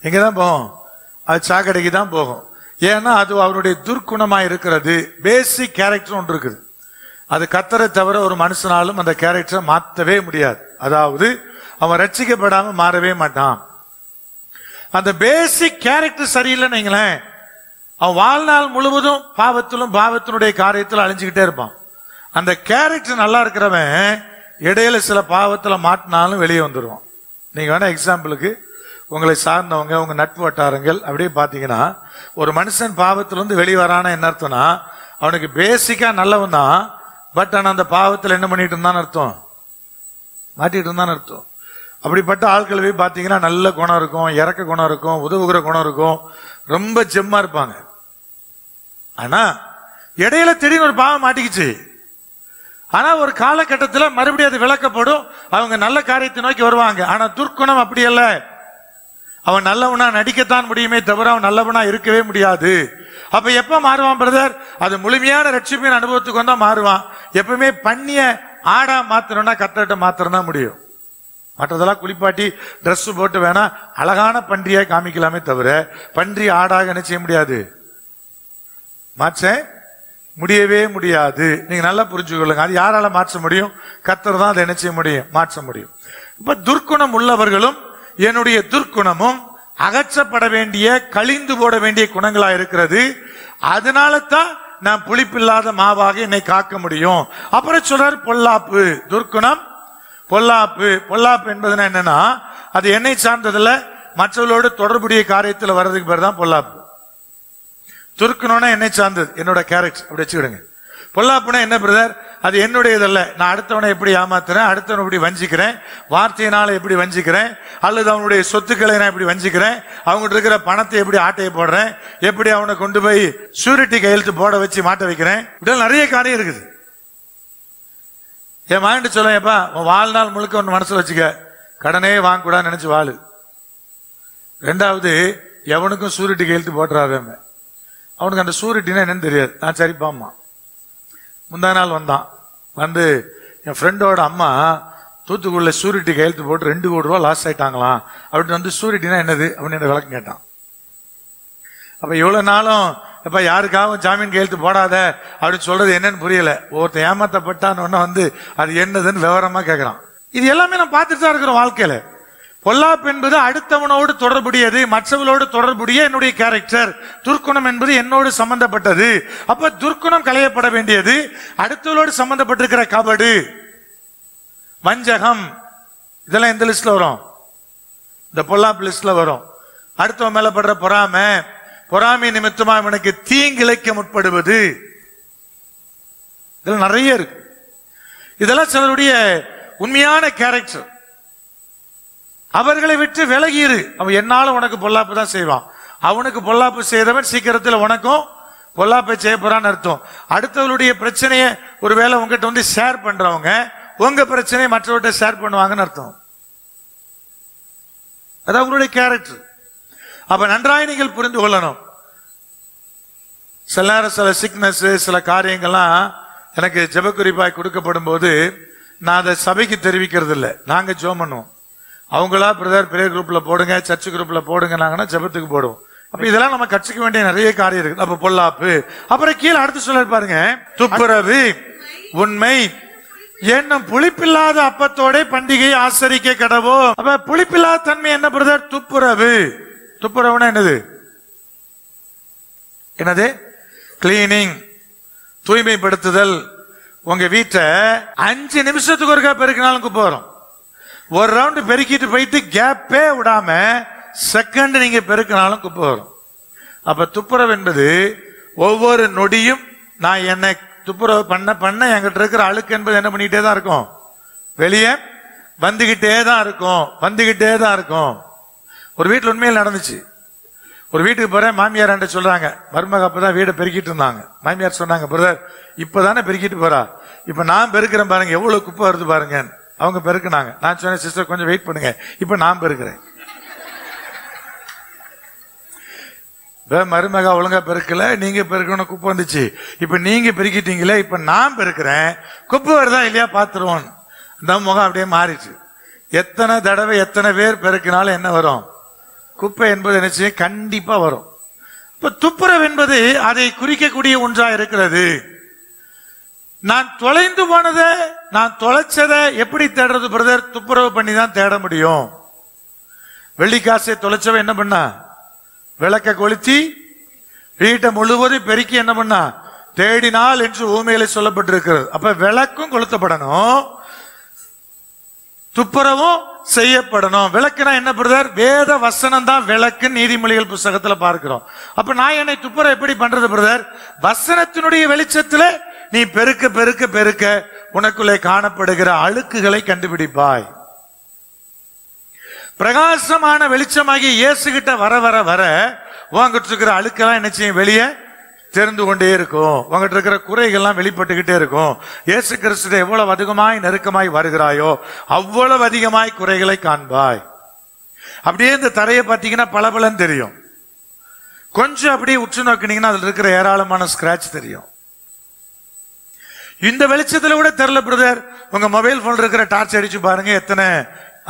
எங்கதான் போகும், அது சாக்கடைக்கு தான் போகும். ஏன்னா அது அவருடைய துர்க்குணமா இருக்கிறது. பேசிக் கேரக்டர் ஒன்று இருக்குது, அது கர்த்தரை தவிர ஒரு மனுஷனாலும் அந்த கேரக்டரை மாற்றவே முடியாது. அதாவது அவன் ரட்சிக்கப்படாம மாறவே மாட்டான். அந்த பேசிக் கேரக்டர் சரியில்லைன்னு வைங்களேன், அவன் வாழ்நாள் முழுவதும் பாவத்தினுடைய காரியத்தில் அழிஞ்சுக்கிட்டே இருப்பான். அந்த கேரக்டர் நல்லா இருக்கிறவன் இடையில சில பாவத்துல மாட்டினாலும் வெளியே வந்துடுவான். நீங்க வேணா எக்ஸாம்பிளுக்கு உங்களை சார்ந்தவங்க, உங்க நட்பு வட்டாரங்கள் அப்படியே பாத்தீங்கன்னா, ஒரு மனுஷன் பாவத்திலிருந்து வெளியே வரான என்ன அர்த்தம்னா, அவனுக்கு பேசிக்கா நல்லவன் தான், பட் ஆனா அந்த பாவத்தில் என்ன பண்ணிட்டு இருந்தான்னு அர்த்தம், மாட்டிட்டு இருந்தான்னு அர்த்தம். அப்படிப்பட்ட ஆட்கள் போய் பாத்தீங்கன்னா நல்ல குணம் இருக்கும், இறக்க குணம் இருக்கும், உதவுகிற குணம் இருக்கும், ரொம்ப ஜெம்மா இருப்பாங்க. ஆனா இடையில திடீர்னு ஒரு பாவம் மாட்டிக்கிச்சு. ஆனா ஒரு காலகட்டத்தில் மறுபடியும் அது விளக்கப்படும், அவங்க நல்ல காரியத்தை நோக்கி வருவாங்க. ஆனா துர்க்குணம் அப்படி அல்ல, அவன் நல்லவனா நடிக்கத்தான் முடியுமே தவிர அவன் நல்லவனா இருக்கவே முடியாது. அப்ப எப்ப மாறுவான் பிரதர், அது முழுமையான ரட்சிப்பின் அனுபவத்துக்கு வந்தா மாறுவான். எப்பவுமே பண்ணிய ஆடா மாத்தணும்னா கத்தட்ட மாத்திரம் தான் முடியும். மற்றதெல்லாம் குளிப்பாட்டி ட்ரெஸ் போட்டு வேணா அழகான பன்றியை காமிக்கலாமே தவிர பன்றி ஆடாக என்ன செய்ய முடியாது, மாற்ற முடியவே முடியாது. நீங்க நல்லா புரிஞ்சுக்கொள்ளுங்க, அது யாரால மாற்ற முடியும், கர்த்தர் தான் அதை என்ன செய்ய முடியும், மாற்ற முடியும். இப்ப துர்க்குணம் உள்ளவர்களும் என்னுடைய துர்க்குணமும் அகற்றப்பட வேண்டிய, கழிந்து போட வேண்டிய குணங்களா இருக்கிறது. அதனால தான் நான் புளிப்பில்லாத மாவாக என்னை காக்க முடியும். அப்புறம் சொல்றாரு பொல்லாப்பு, துர்க்குணம் பொல்லாப்பு. பொல்லாப்பு என்பது என்னன்னா, அது என்னை சார்ந்ததுல மற்றவர்களோடு தொடர்புடைய காரியத்தில் வர்றதுக்கு பேர் தான் பொல்லாப்பு. துர்க்குணம்னா என்னை சார்ந்தது, என்னோட கேரக்டர் அப்படி வச்சுக்கிடுங்க. பொல்லாப்புனா என்ன பிரதர்? அது என்னுடையதல்ல. நான் அடுத்தவனை எப்படி ஏமாத்துறேன், அடுத்தவனை எப்படி வஞ்சிக்கிறேன், வார்த்தையினால எப்படி வஞ்சிக்கிறேன், அல்லது அவனுடைய சொத்துக்களை நான் எப்படி வஞ்சிக்கிறேன், அவங்ககிட்ட இருக்கிற பணத்தை எப்படி ஆட்டையை போடுறேன், எப்படி அவனை கொண்டு போய் சூரிட்டி கையெழுத்து போட வச்சு மாட்ட வைக்கிறேன். இப்படி நிறைய காரியம் இருக்குது. என் மகன் சொல்ல, ஏப்பா உன் வாழ்நாள் முழுக்க ஒன்று மனசுல வச்சுக்க, கடனே வாங்கக்கூடாதுன்னு நினைச்சு வாழு. ரெண்டாவது, எவனுக்கும் சூரிட்டி கையெழுத்து போட்டுறாரு. அவனுக்கு அந்த சூரிட்டினா என்னன்னு தெரியாது. நான் சரிப்பாம்மா. முந்தா நாள் வந்தான். வந்து என் ஃப்ரெண்டோட அம்மா தூத்துக்குடியில் சூரிட்டி கையெழுத்து போட்டு 2 கோடி ரூபா லாஸ் ஆயிட்டாங்களாம் அப்படின்னு வந்து சூரிட்டினா என்னது அப்படின்னு என்ன விளக்கம் கேட்டான். அப்ப இவ்வளவு நாளும் எப்ப யாருக்காகவும் ஜாமீன் கையெழுத்து போடாத அப்படின்னு சொல்றது என்னன்னு புரியல. ஒருத்தன் ஏமாத்தப்பட்டான்னு வந்து அது என்னதுன்னு விவரமா கேட்கறான். இது எல்லாமே நான் பார்த்துட்டு தான் இருக்கிறோம் வாழ்க்கையில. பொல்லாப்பு என்பது அடுத்தவனோடு தொடர்புடையது, மற்றவர்களோடு தொடர்புடைய என்னுடைய கேரக்டர். துர்க்குணம் என்பது என்னோடு சம்பந்தப்பட்டது. அப்ப துர்க்குணம் களையப்பட வேண்டியது. அடுத்தவர்களோடு சம்பந்தப்பட்டிருக்கிற கபடு, வஞ்சகம், இதெல்லாம் எந்த லிஸ்ட்ல வரும்? இந்த பொல்லாப்பு லிஸ்ட்ல வரும். அடுத்தவன் மேல படுற பொறாமை நிமித்தமா அவனுக்கு தீங்கிழைக்க முற்படுவது, இதெல்லாம் நிறைய இருக்கு. இதெல்லாம் சிலருடைய உண்மையான கேரக்டர். அவர்களை விட்டு விலகிரு. அவன் என்னால உனக்கு பொல்லாப்பு தான் செய்வான். அவனுக்கு பொல்லாப்பு செய்தவன் சீக்கிரத்தில் உனக்கும் பொல்லாப்பை செய்ய போறான்னு அர்த்தம். அடுத்தவருடைய பிரச்சனையை ஒருவேளை உங்ககிட்ட வந்து ஷேர் பண்றவங்க உங்க பிரச்சனையை மற்றவர்கிட்ட ஷேர் பண்ணுவாங்கன்னு அர்த்தம். அது அவங்களுடைய கேரக்டர். அப்ப நன்றாய் நீங்கள் புரிந்து கொள்ளணும். சில நேரம் சில சிக்னஸ், சில காரியங்கள்லாம் எனக்கு ஜெபக்குறிப்பாய் கொடுக்கப்படும் போது நான் அதை சபைக்கு தெரிவிக்கிறது இல்லை. நாங்க ஜெபம் பண்ணுவோம். அவங்களா பிரதர் பிரேயர் குரூப்ல போடுங்க, சர்ச் குரூப்ல போடுங்க, நாங்கன்னா ஜெபத்துக்கு போடுவோம். அப்ப இதெல்லாம் நம்ம கற்றுக்க வேண்டிய நிறைய காரியம் இருக்கு. அப்ப பொல்லாப்பு. அப்புறம் கீழே அடுத்து சொல்ல பாருங்க, துப்புரவு, உண்மை என்னும் புளிப்பில்லாத அப்பத்தோட பண்டிகையை ஆசரிக்க கடவோ. அப்ப புளிப்பில்லாத தன்மை என்ன பிரதர்? துப்புரவு. துப்புரவுனா என்னது? என்னது? கிளீனிங், தூய்மைப்படுத்துதல். உங்க வீட்டை 5 நிமிஷத்துக்கு ஒருக்கா பெருக்கினாலும் குப்பை வரும். ஒரு ரவுண்டு பெருக்கிட்டு போயிட்டு கேப்பே விடாம செகண்ட் நீங்க பெருக்கினாலும் குப்பை வரும். அப்ப துப்புரவு என்பது ஒவ்வொரு நொடியும் நான் என்னை துப்புரவு பண்ண என்கிட்ட இருக்கிற அழுக்கு என்பது என்ன பண்ணிக்கிட்டே தான் இருக்கும், வெளியே வந்துகிட்டே தான் இருக்கும். ஒரு வீட்டில் உண்மையில் நடந்துச்சு. ஒரு வீட்டுக்கு போறேன், மாமியார் என்கிட்ட சொல்றாங்க, மருமக அப்பதான் வீடை பெருக்கிட்டு இருந்தாங்க. மாமியார் சொன்னாங்க, பிரதர் இப்பதானே பெருக்கிட்டு போறா, இப்ப நான் பெருக்கிறேன் பாருங்க, எவ்வளவு குப்பை வருது பாருங்க. அவங்க பெருக்குனாங்க. நான் சொன்னேன், சிஸ்டர் கொஞ்சம் வெயிட் பண்ணுங்க, இப்ப நான் பெருக்கிறேன். மருமகா ஒழுங்கா பெருக்கல, நீங்க பெருக்கணும், குப்பை வந்துச்சு. இப்ப நீங்க பெருக்கிட்டீங்களே, இப்ப நான் பெருக்கிறேன், குப்பை வருதா இல்லையா பாத்துருவோம். அந்த முகம் அப்படியே மாறிச்சு. எத்தனை தடவை எத்தனை பேர் பெருக்கினாலும் என்ன வரும்? குப்பை என்பது என்ன கண்டிப்பா வரும். இப்ப துப்புரவு என்பது அதை குறிக்கக்கூடிய ஒன்றா இருக்கிறது. நான் தொலைந்து போனதை, நான் தொலைச்சதை எப்படி தேடுறது பிரதர்? துப்புரவு பண்ணி தான் தேட முடியும். வெள்ளிக்காசை தொலைச்சவ என்ன பண்ணா? விளக்க கொளுத்தி வீட்டை முழுவதும் பெருக்கி என்ன பண்ணா? தேடினால் என்று ஊமையில சொல்லப்பட்டிருக்கிறது. அப்ப விளக்கும் கொளுத்தப்படணும், துப்புரவும் செய்யப்படணும். விளக்குனா என்ன பிரதர்? வேத வசனம் தான் விளக்கு. நீதிமொழிகள் புத்தகத்துல பார்க்கிறோம். அப்ப நான் என்னை துப்புரவு எப்படி பண்றது பிரதர்? வசனத்தினுடைய வெளிச்சத்துல நீ பெருக்க பெருக்க பெருக்க உனக்குள்ளே காணப்படுகிற அழுக்குகளை கண்டுபிடிப்பாய். பிரகாசமான வெளிச்சமாகி இயேசு கிட்ட வர வர வர உங்ககிட்ட இருக்கிற அழுக்கெல்லாம் என்ன செய்யும்? வெளியே தெரிந்து கொண்டே இருக்கும். உங்ககிட்ட இருக்கிற குறைகள்லாம் வெளிப்பட்டுக்கிட்டே இருக்கும். இயேசு கிறிஸ்து எவ்வளவு அதிகமாய் நெருக்கமாய் வருகிறாயோ அவ்வளவு அதிகமாய் குறைகளை காண்பாய். அப்படியே இந்த தரையை பார்த்தீங்கன்னா பளபளன்னு தெரியும். கொஞ்சம் அப்படியே உற்று நோக்கினீங்கன்னா அதுல இருக்கிற ஏராளமான ஸ்கிராட்ச் தெரியும். இந்த வெளிச்சத்துல கூட தெரியல பிரதர். உங்க மொபைல் போன் இருக்கிற டார்ச் அடிச்சு பாருங்க, எத்தனை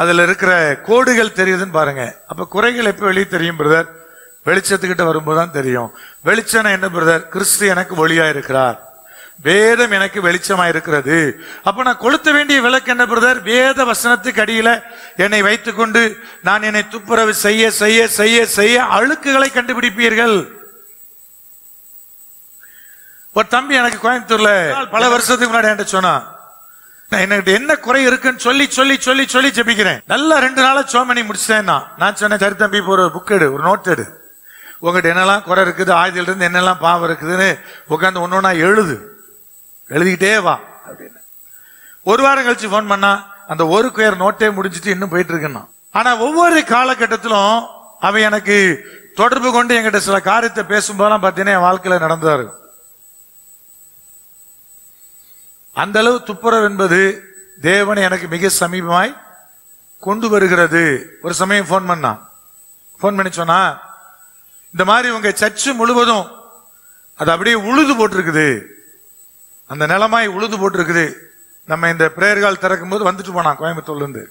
அதுல இருக்கிற கோடுகள் தெரியுதுன்னு பாருங்க. அப்ப குறைகள் எப்ப வெளியே தெரியும் பிரதர்? வெளிச்சத்துக்கிட்ட வரும்போதுதான் தெரியும். வெளிச்சம் என்ன பிரதர்? கிறிஸ்து எனக்கு ஒளியா இருக்கிறார், வேதம் எனக்கு வெளிச்சமா இருக்கிறது. அப்ப நான் கொளுத்த வேண்டிய விளக்கு என்ன பிரதர்? வேத வசனத்துக்கு அடியில என்னை வைத்துக் கொண்டு நான் என்னை துப்புரவு செய்ய செய்ய செய்ய செய்ய அழுக்குகளை கண்டுபிடிப்பீர்கள். ஒரு தம்பி எனக்கு கோயம்புத்தூர்ல பல வருஷத்துக்கு முன்னாடி என்கிட்ட சொன்னா, என்கிட்ட என்ன குறை இருக்குன்னு சொல்லி சொல்லி சொல்லி சொல்லி ஜெபிக்கிறேன். நல்லா 2 நாளா சோமனி முடிச்சிட்டேன். நான் சொன்னேன், சரி தம்பி இப்போ ஒரு புக் எடு, ஒரு நோட் எடு, உங்ககிட்ட என்னெல்லாம் குறை இருக்குது, ஆயுதில இருந்து என்னெல்லாம் பாவம் இருக்குதுன்னு உட்காந்து ஒன்னொன்னா எழுது. எழுதிக்கிட்டே வா அப்படின்னு. ஒரு வாரம் கழிச்சு போன் பண்ணா அந்த ஒரு குயர் நோட்டே முடிஞ்சிட்டு இன்னும் போயிட்டு இருக்குன்னா. ஆனா ஒவ்வொரு காலகட்டத்திலும் அவன் எனக்கு தொடர்பு கொண்டு என்கிட்ட சில காரியத்தை பேசும்போதெல்லாம் பார்த்தீங்கன்னா என் வாழ்க்கையில நடந்ததா இருக்கும். அந்த அளவு துப்புரவு என்பது தேவனை எனக்கு மிக சமீபமாய் கொண்டு வருகிறது. ஒரு சமயம் போன் பண்ணி சொன்னா, இந்த மாதிரி உங்க சர்ச்சு முழுவதும் அது அப்படியே உழுது போட்டிருக்குது, அந்த நிலமாய் உழுது போட்டிருக்குது. நம்ம இந்த பிரேயர்கள் திறக்கும் போது வந்துட்டு போனான் கோயம்புத்தூர்ல இருந்து.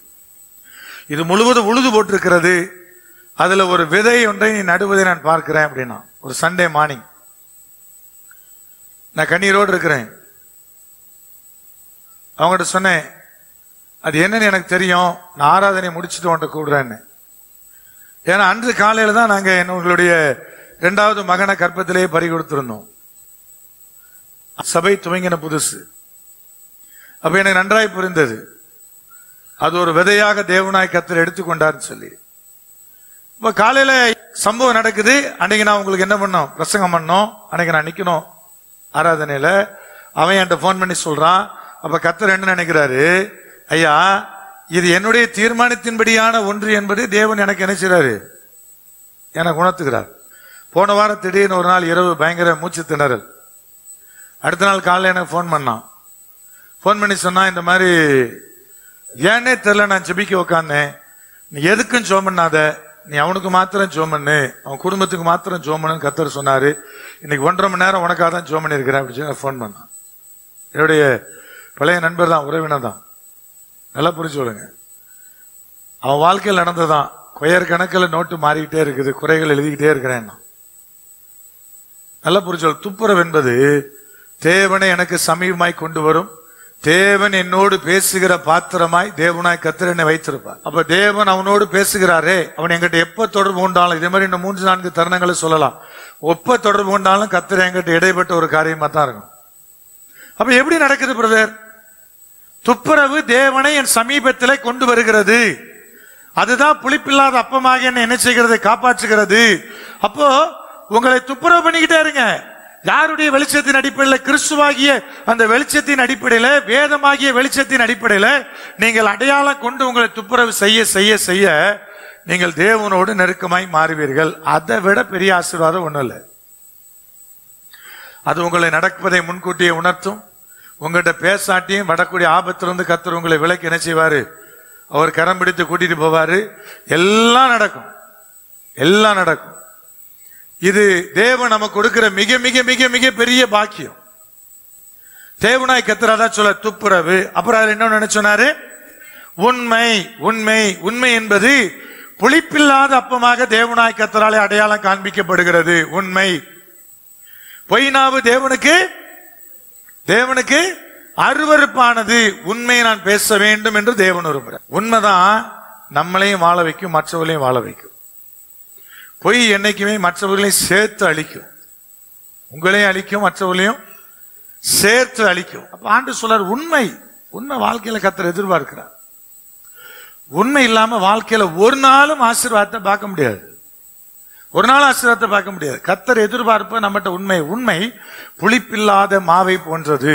இது முழுவதும் உழுது போட்டிருக்கிறது, அதுல ஒரு விதை ஒன்றை நீ நடுவதை நான் பார்க்கிறேன் அப்படின்னா. ஒரு சண்டே மார்னிங் நான் கண்ணீரோடு இருக்கிறேன். அவங்ககிட்ட சொன்னேன், அது என்னன்னு எனக்கு தெரியும், நான் ஆராதனை முடிச்சுட்டு உன்ட்ட கூடுறேன்னு. ஏன்னா அன்று காலையில தான் நாங்க எங்களுடைய 2வது மகனை கற்பத்திலேயே பறி கொடுத்திருந்தோம். சபை துவங்கின புதுசு. அப்ப எனக்கு நன்றாய் புரிந்தது, அது ஒரு விதையாக தேவனாய் கர்த்தர் எடுத்துக்கொண்டார்னு சொல்லி. இப்ப காலையில சம்பவம் நடக்குது. அன்னைக்கு நான் உங்களுக்கு என்ன பண்ணோம், பிரசங்கம் பண்ணோம். அன்னைக்கு நான் நிக்கணும் ஆராதனையில. அவன் என்கிட்ட போன் பண்ணி சொல்றான், அப்ப கர்த்தர் என்ன நினைக்கிறாரு, ஐயா இது என்னுடைய தீர்மானத்தின்படியான ஒன்று என்பது தேவன் எனக்கு என்ன செய்றாரு, எனக்கு உணர்த்துகிறார். போன வாரம் திடீர்னு ஒரு நாள் இரவு பயங்கர மூச்சு திணறல். அடுத்த நாள் காலையில் எனக்கு போன் பண்ணான். போன் பண்ணி சொன்னா, இந்த மாதிரி ஏன்னே தெரியல, நான் ஜெபிக்க உக்காந்தேன், நீ எதுக்கும் ஜெபம் பண்ணாத, நீ அவனுக்கு மாத்திரம் ஜெபம் பண்ணு, அவன் குடும்பத்துக்கு மாத்திரம் ஜெபம் பண்ணுன்னு கர்த்தர் சொன்னாரு. இன்னைக்கு 1.5 மணி நேரம் உனக்காக தான் ஜெபம் பண்ணியிருக்கிறேன் அப்படின்னு சொல்லி போன் பண்ணான். என்னுடைய பழைய நண்பர் தான், உறவினர் தான். நல்லா புரிஞ்சுக்கொள்ளுங்க. அவன் வாழ்க்கையில் நடந்ததான். கொயர் கணக்கில் நோட்டு மாறிக்கிட்டே இருக்குது, குறைகள் எழுதிக்கிட்டே இருக்கிறேன். நல்லா புரிஞ்சுக்கொள். துப்புரவு என்பது தேவனை எனக்கு சமீபமாய் கொண்டு வரும், தேவன் என்னோடு பேசுகிற பாத்திரமாய் தேவனாய் கர்த்தர் என்னை வைத்திருப்பார். அப்ப தேவன் அவனோடு பேசுகிறாரே, அவன் என்கிட்ட எப்ப தொடர்பு கொண்டாலும், இதே மாதிரி இன்னும் 3-4 தருணங்களை சொல்லலாம், எப்ப தொடர்பு கொண்டாலும் கர்த்தர் என்கிட்ட இடைப்பட்ட ஒரு காரியமா தான் இருக்கும். அப்ப எப்படி நடக்குது பிரதர்? துப்புரவு தேவனை என் சமீபத்திலே கொண்டு வருகிறது. அதுதான் புளிப்பில்லாத அப்பமாக என்ன செய்கிறது, காப்பாற்றுகிறது. அப்போ உங்களை துப்புரவு பண்ணிக்கிட்டே இருங்க. யாருடைய வெளிச்சத்தின் அடிப்படையில்? கிறிஸ்துவாகிய அந்த வெளிச்சத்தின் அடிப்படையில், வேதமாகிய வெளிச்சத்தின் அடிப்படையில் நீங்கள் அடையாளம் கொண்டு உங்களை துப்புரவு செய்ய செய்ய செய்ய நீங்கள் தேவனோடு நெருக்கமாய் மாறுவீர்கள். அதை விட பெரிய ஆசீர்வாதம் ஒண்ணும் இல்லை. அது உங்களை நடப்பதை முன்கூட்டியே உணர்த்தும். உங்கள்கிட்ட பேசாட்டியும் வரக்கூடிய ஆபத்திலிருந்து கர்த்தர் உங்களை விலக்கி என்ன செய்வாரு, அவர் கரம் பிடித்து கூட்டிட்டு போவாரு. எல்லாம் நடக்கும், எல்லாம் நடக்கும். இது தேவன் நமக்கு கொடுக்கிற மிக மிக மிக மிக பெரிய பாக்கியம். தேவனாய் கர்த்தர் அதான் சொல்ல துப்புரவு. அப்புறம் என்ன நினைச்சோனாரு, உண்மை. உண்மை உண்மை என்பது புளிப்பில்லாத அப்பமாக தேவனாய் கர்த்தராலே அடையாளம் காண்பிக்கப்படுகிறது. உண்மை. பொய்னாவு தேவனுக்கு அருவருப்பானது. உண்மையை நான் பேச வேண்டும் என்று தேவன் விரும்புகிறார். உண்மைதான் நம்மளையும் வாழ வைக்கும், மற்றவர்களையும் வாழ வைக்கும். பொய் என்னைக்குமே மற்றவர்களையும் சேர்த்து அழிக்கும், உங்களையும் அழிக்கும், மற்றவர்களையும் சேர்த்து அழிக்கும். அப்ப ஆண்டு சொல்றார் உண்மை. உண்மை வாழ்க்கையில கர்த்தர் எதிர்பார்க்கிறார். உண்மை இல்லாம வாழ்க்கையில ஒரு நாளும் ஆசீர்வாதத்தை பார்க்க முடியாது, ஒரு நாள் ஆசீர்வாதத்தை பார்க்க முடியாது. கர்த்தர் எதிர்பார்ப்ப நம்மகிட்ட உண்மை. உண்மை புளிப்பில்லாத மாவை போன்றது.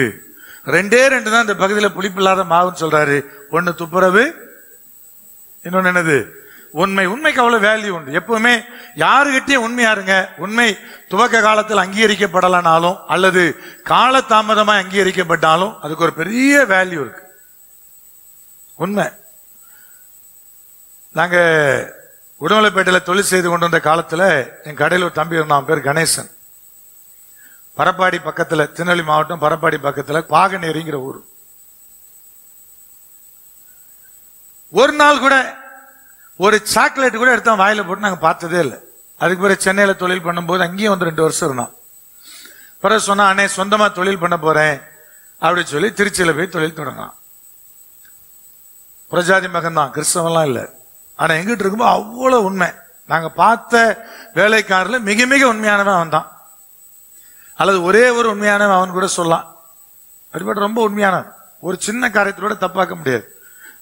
2 தான் இந்த பகுதியில் புளிப்பில்லாத மாவுன்னு சொல்றாரு. ஒன்னு துப்புரவு, இன்னொன்னு என்னது, உண்மை. உண்மைக்கு அவ்வளவு வேல்யூ உண்டு. எப்பவுமே யாருகிட்டயும் உண்மையா இருங்க. உண்மை துவக்க காலத்தில் அங்கீகரிக்கப்படலனாலும் அல்லது காலதாமதமாய் அங்கீகரிக்கப்பட்டாலும் அதுக்கு ஒரு பெரிய வேல்யூ இருக்கு. உண்மை. நாங்க உடுமலைப்பேட்டையில தொழில் செய்து கொண்டு வந்த காலத்துல என் கடையில் ஒரு தம்பி இருந்தான், பேர் கணேசன். பரப்பாடி பக்கத்துல, திருநெல்வேலி மாவட்டம் பரப்பாடி பக்கத்துல பாகனேரிங்கிற ஊர். ஒரு நாள் கூட ஒரு சாக்லேட் கூட எடுத்தா வாயில போட்டு நாங்க பார்த்ததே இல்லை. அதுக்கு பிறகு சென்னையில தொழில் பண்ணும்போது அங்கேயும் வந்து 2 வருஷம் இருந்தான். பிறகு சொன்னா, அண்ணே சொந்தமா தொழில் பண்ண போறேன் அப்படின்னு சொல்லி திருச்சியில போய் தொழில் தொடங்கினான். பிரஜாதி மகன் தான், கிறிஸ்தவெல்லாம் இல்லை. ஆனா எங்கிட்ட இருக்கும்போது அவ்வளவு உண்மை. நாங்க பார்த்த வேலைக்காரில் மிக மிக உண்மையானவன் அவன் தான், அல்லது ஒரே ஒரு உண்மையானவன் அவன் கூட சொல்லலாம். அப்படிப்பட்ட ரொம்ப உண்மையானவன். ஒரு சின்ன காரியத்தோட தப்பாக்க முடியாது.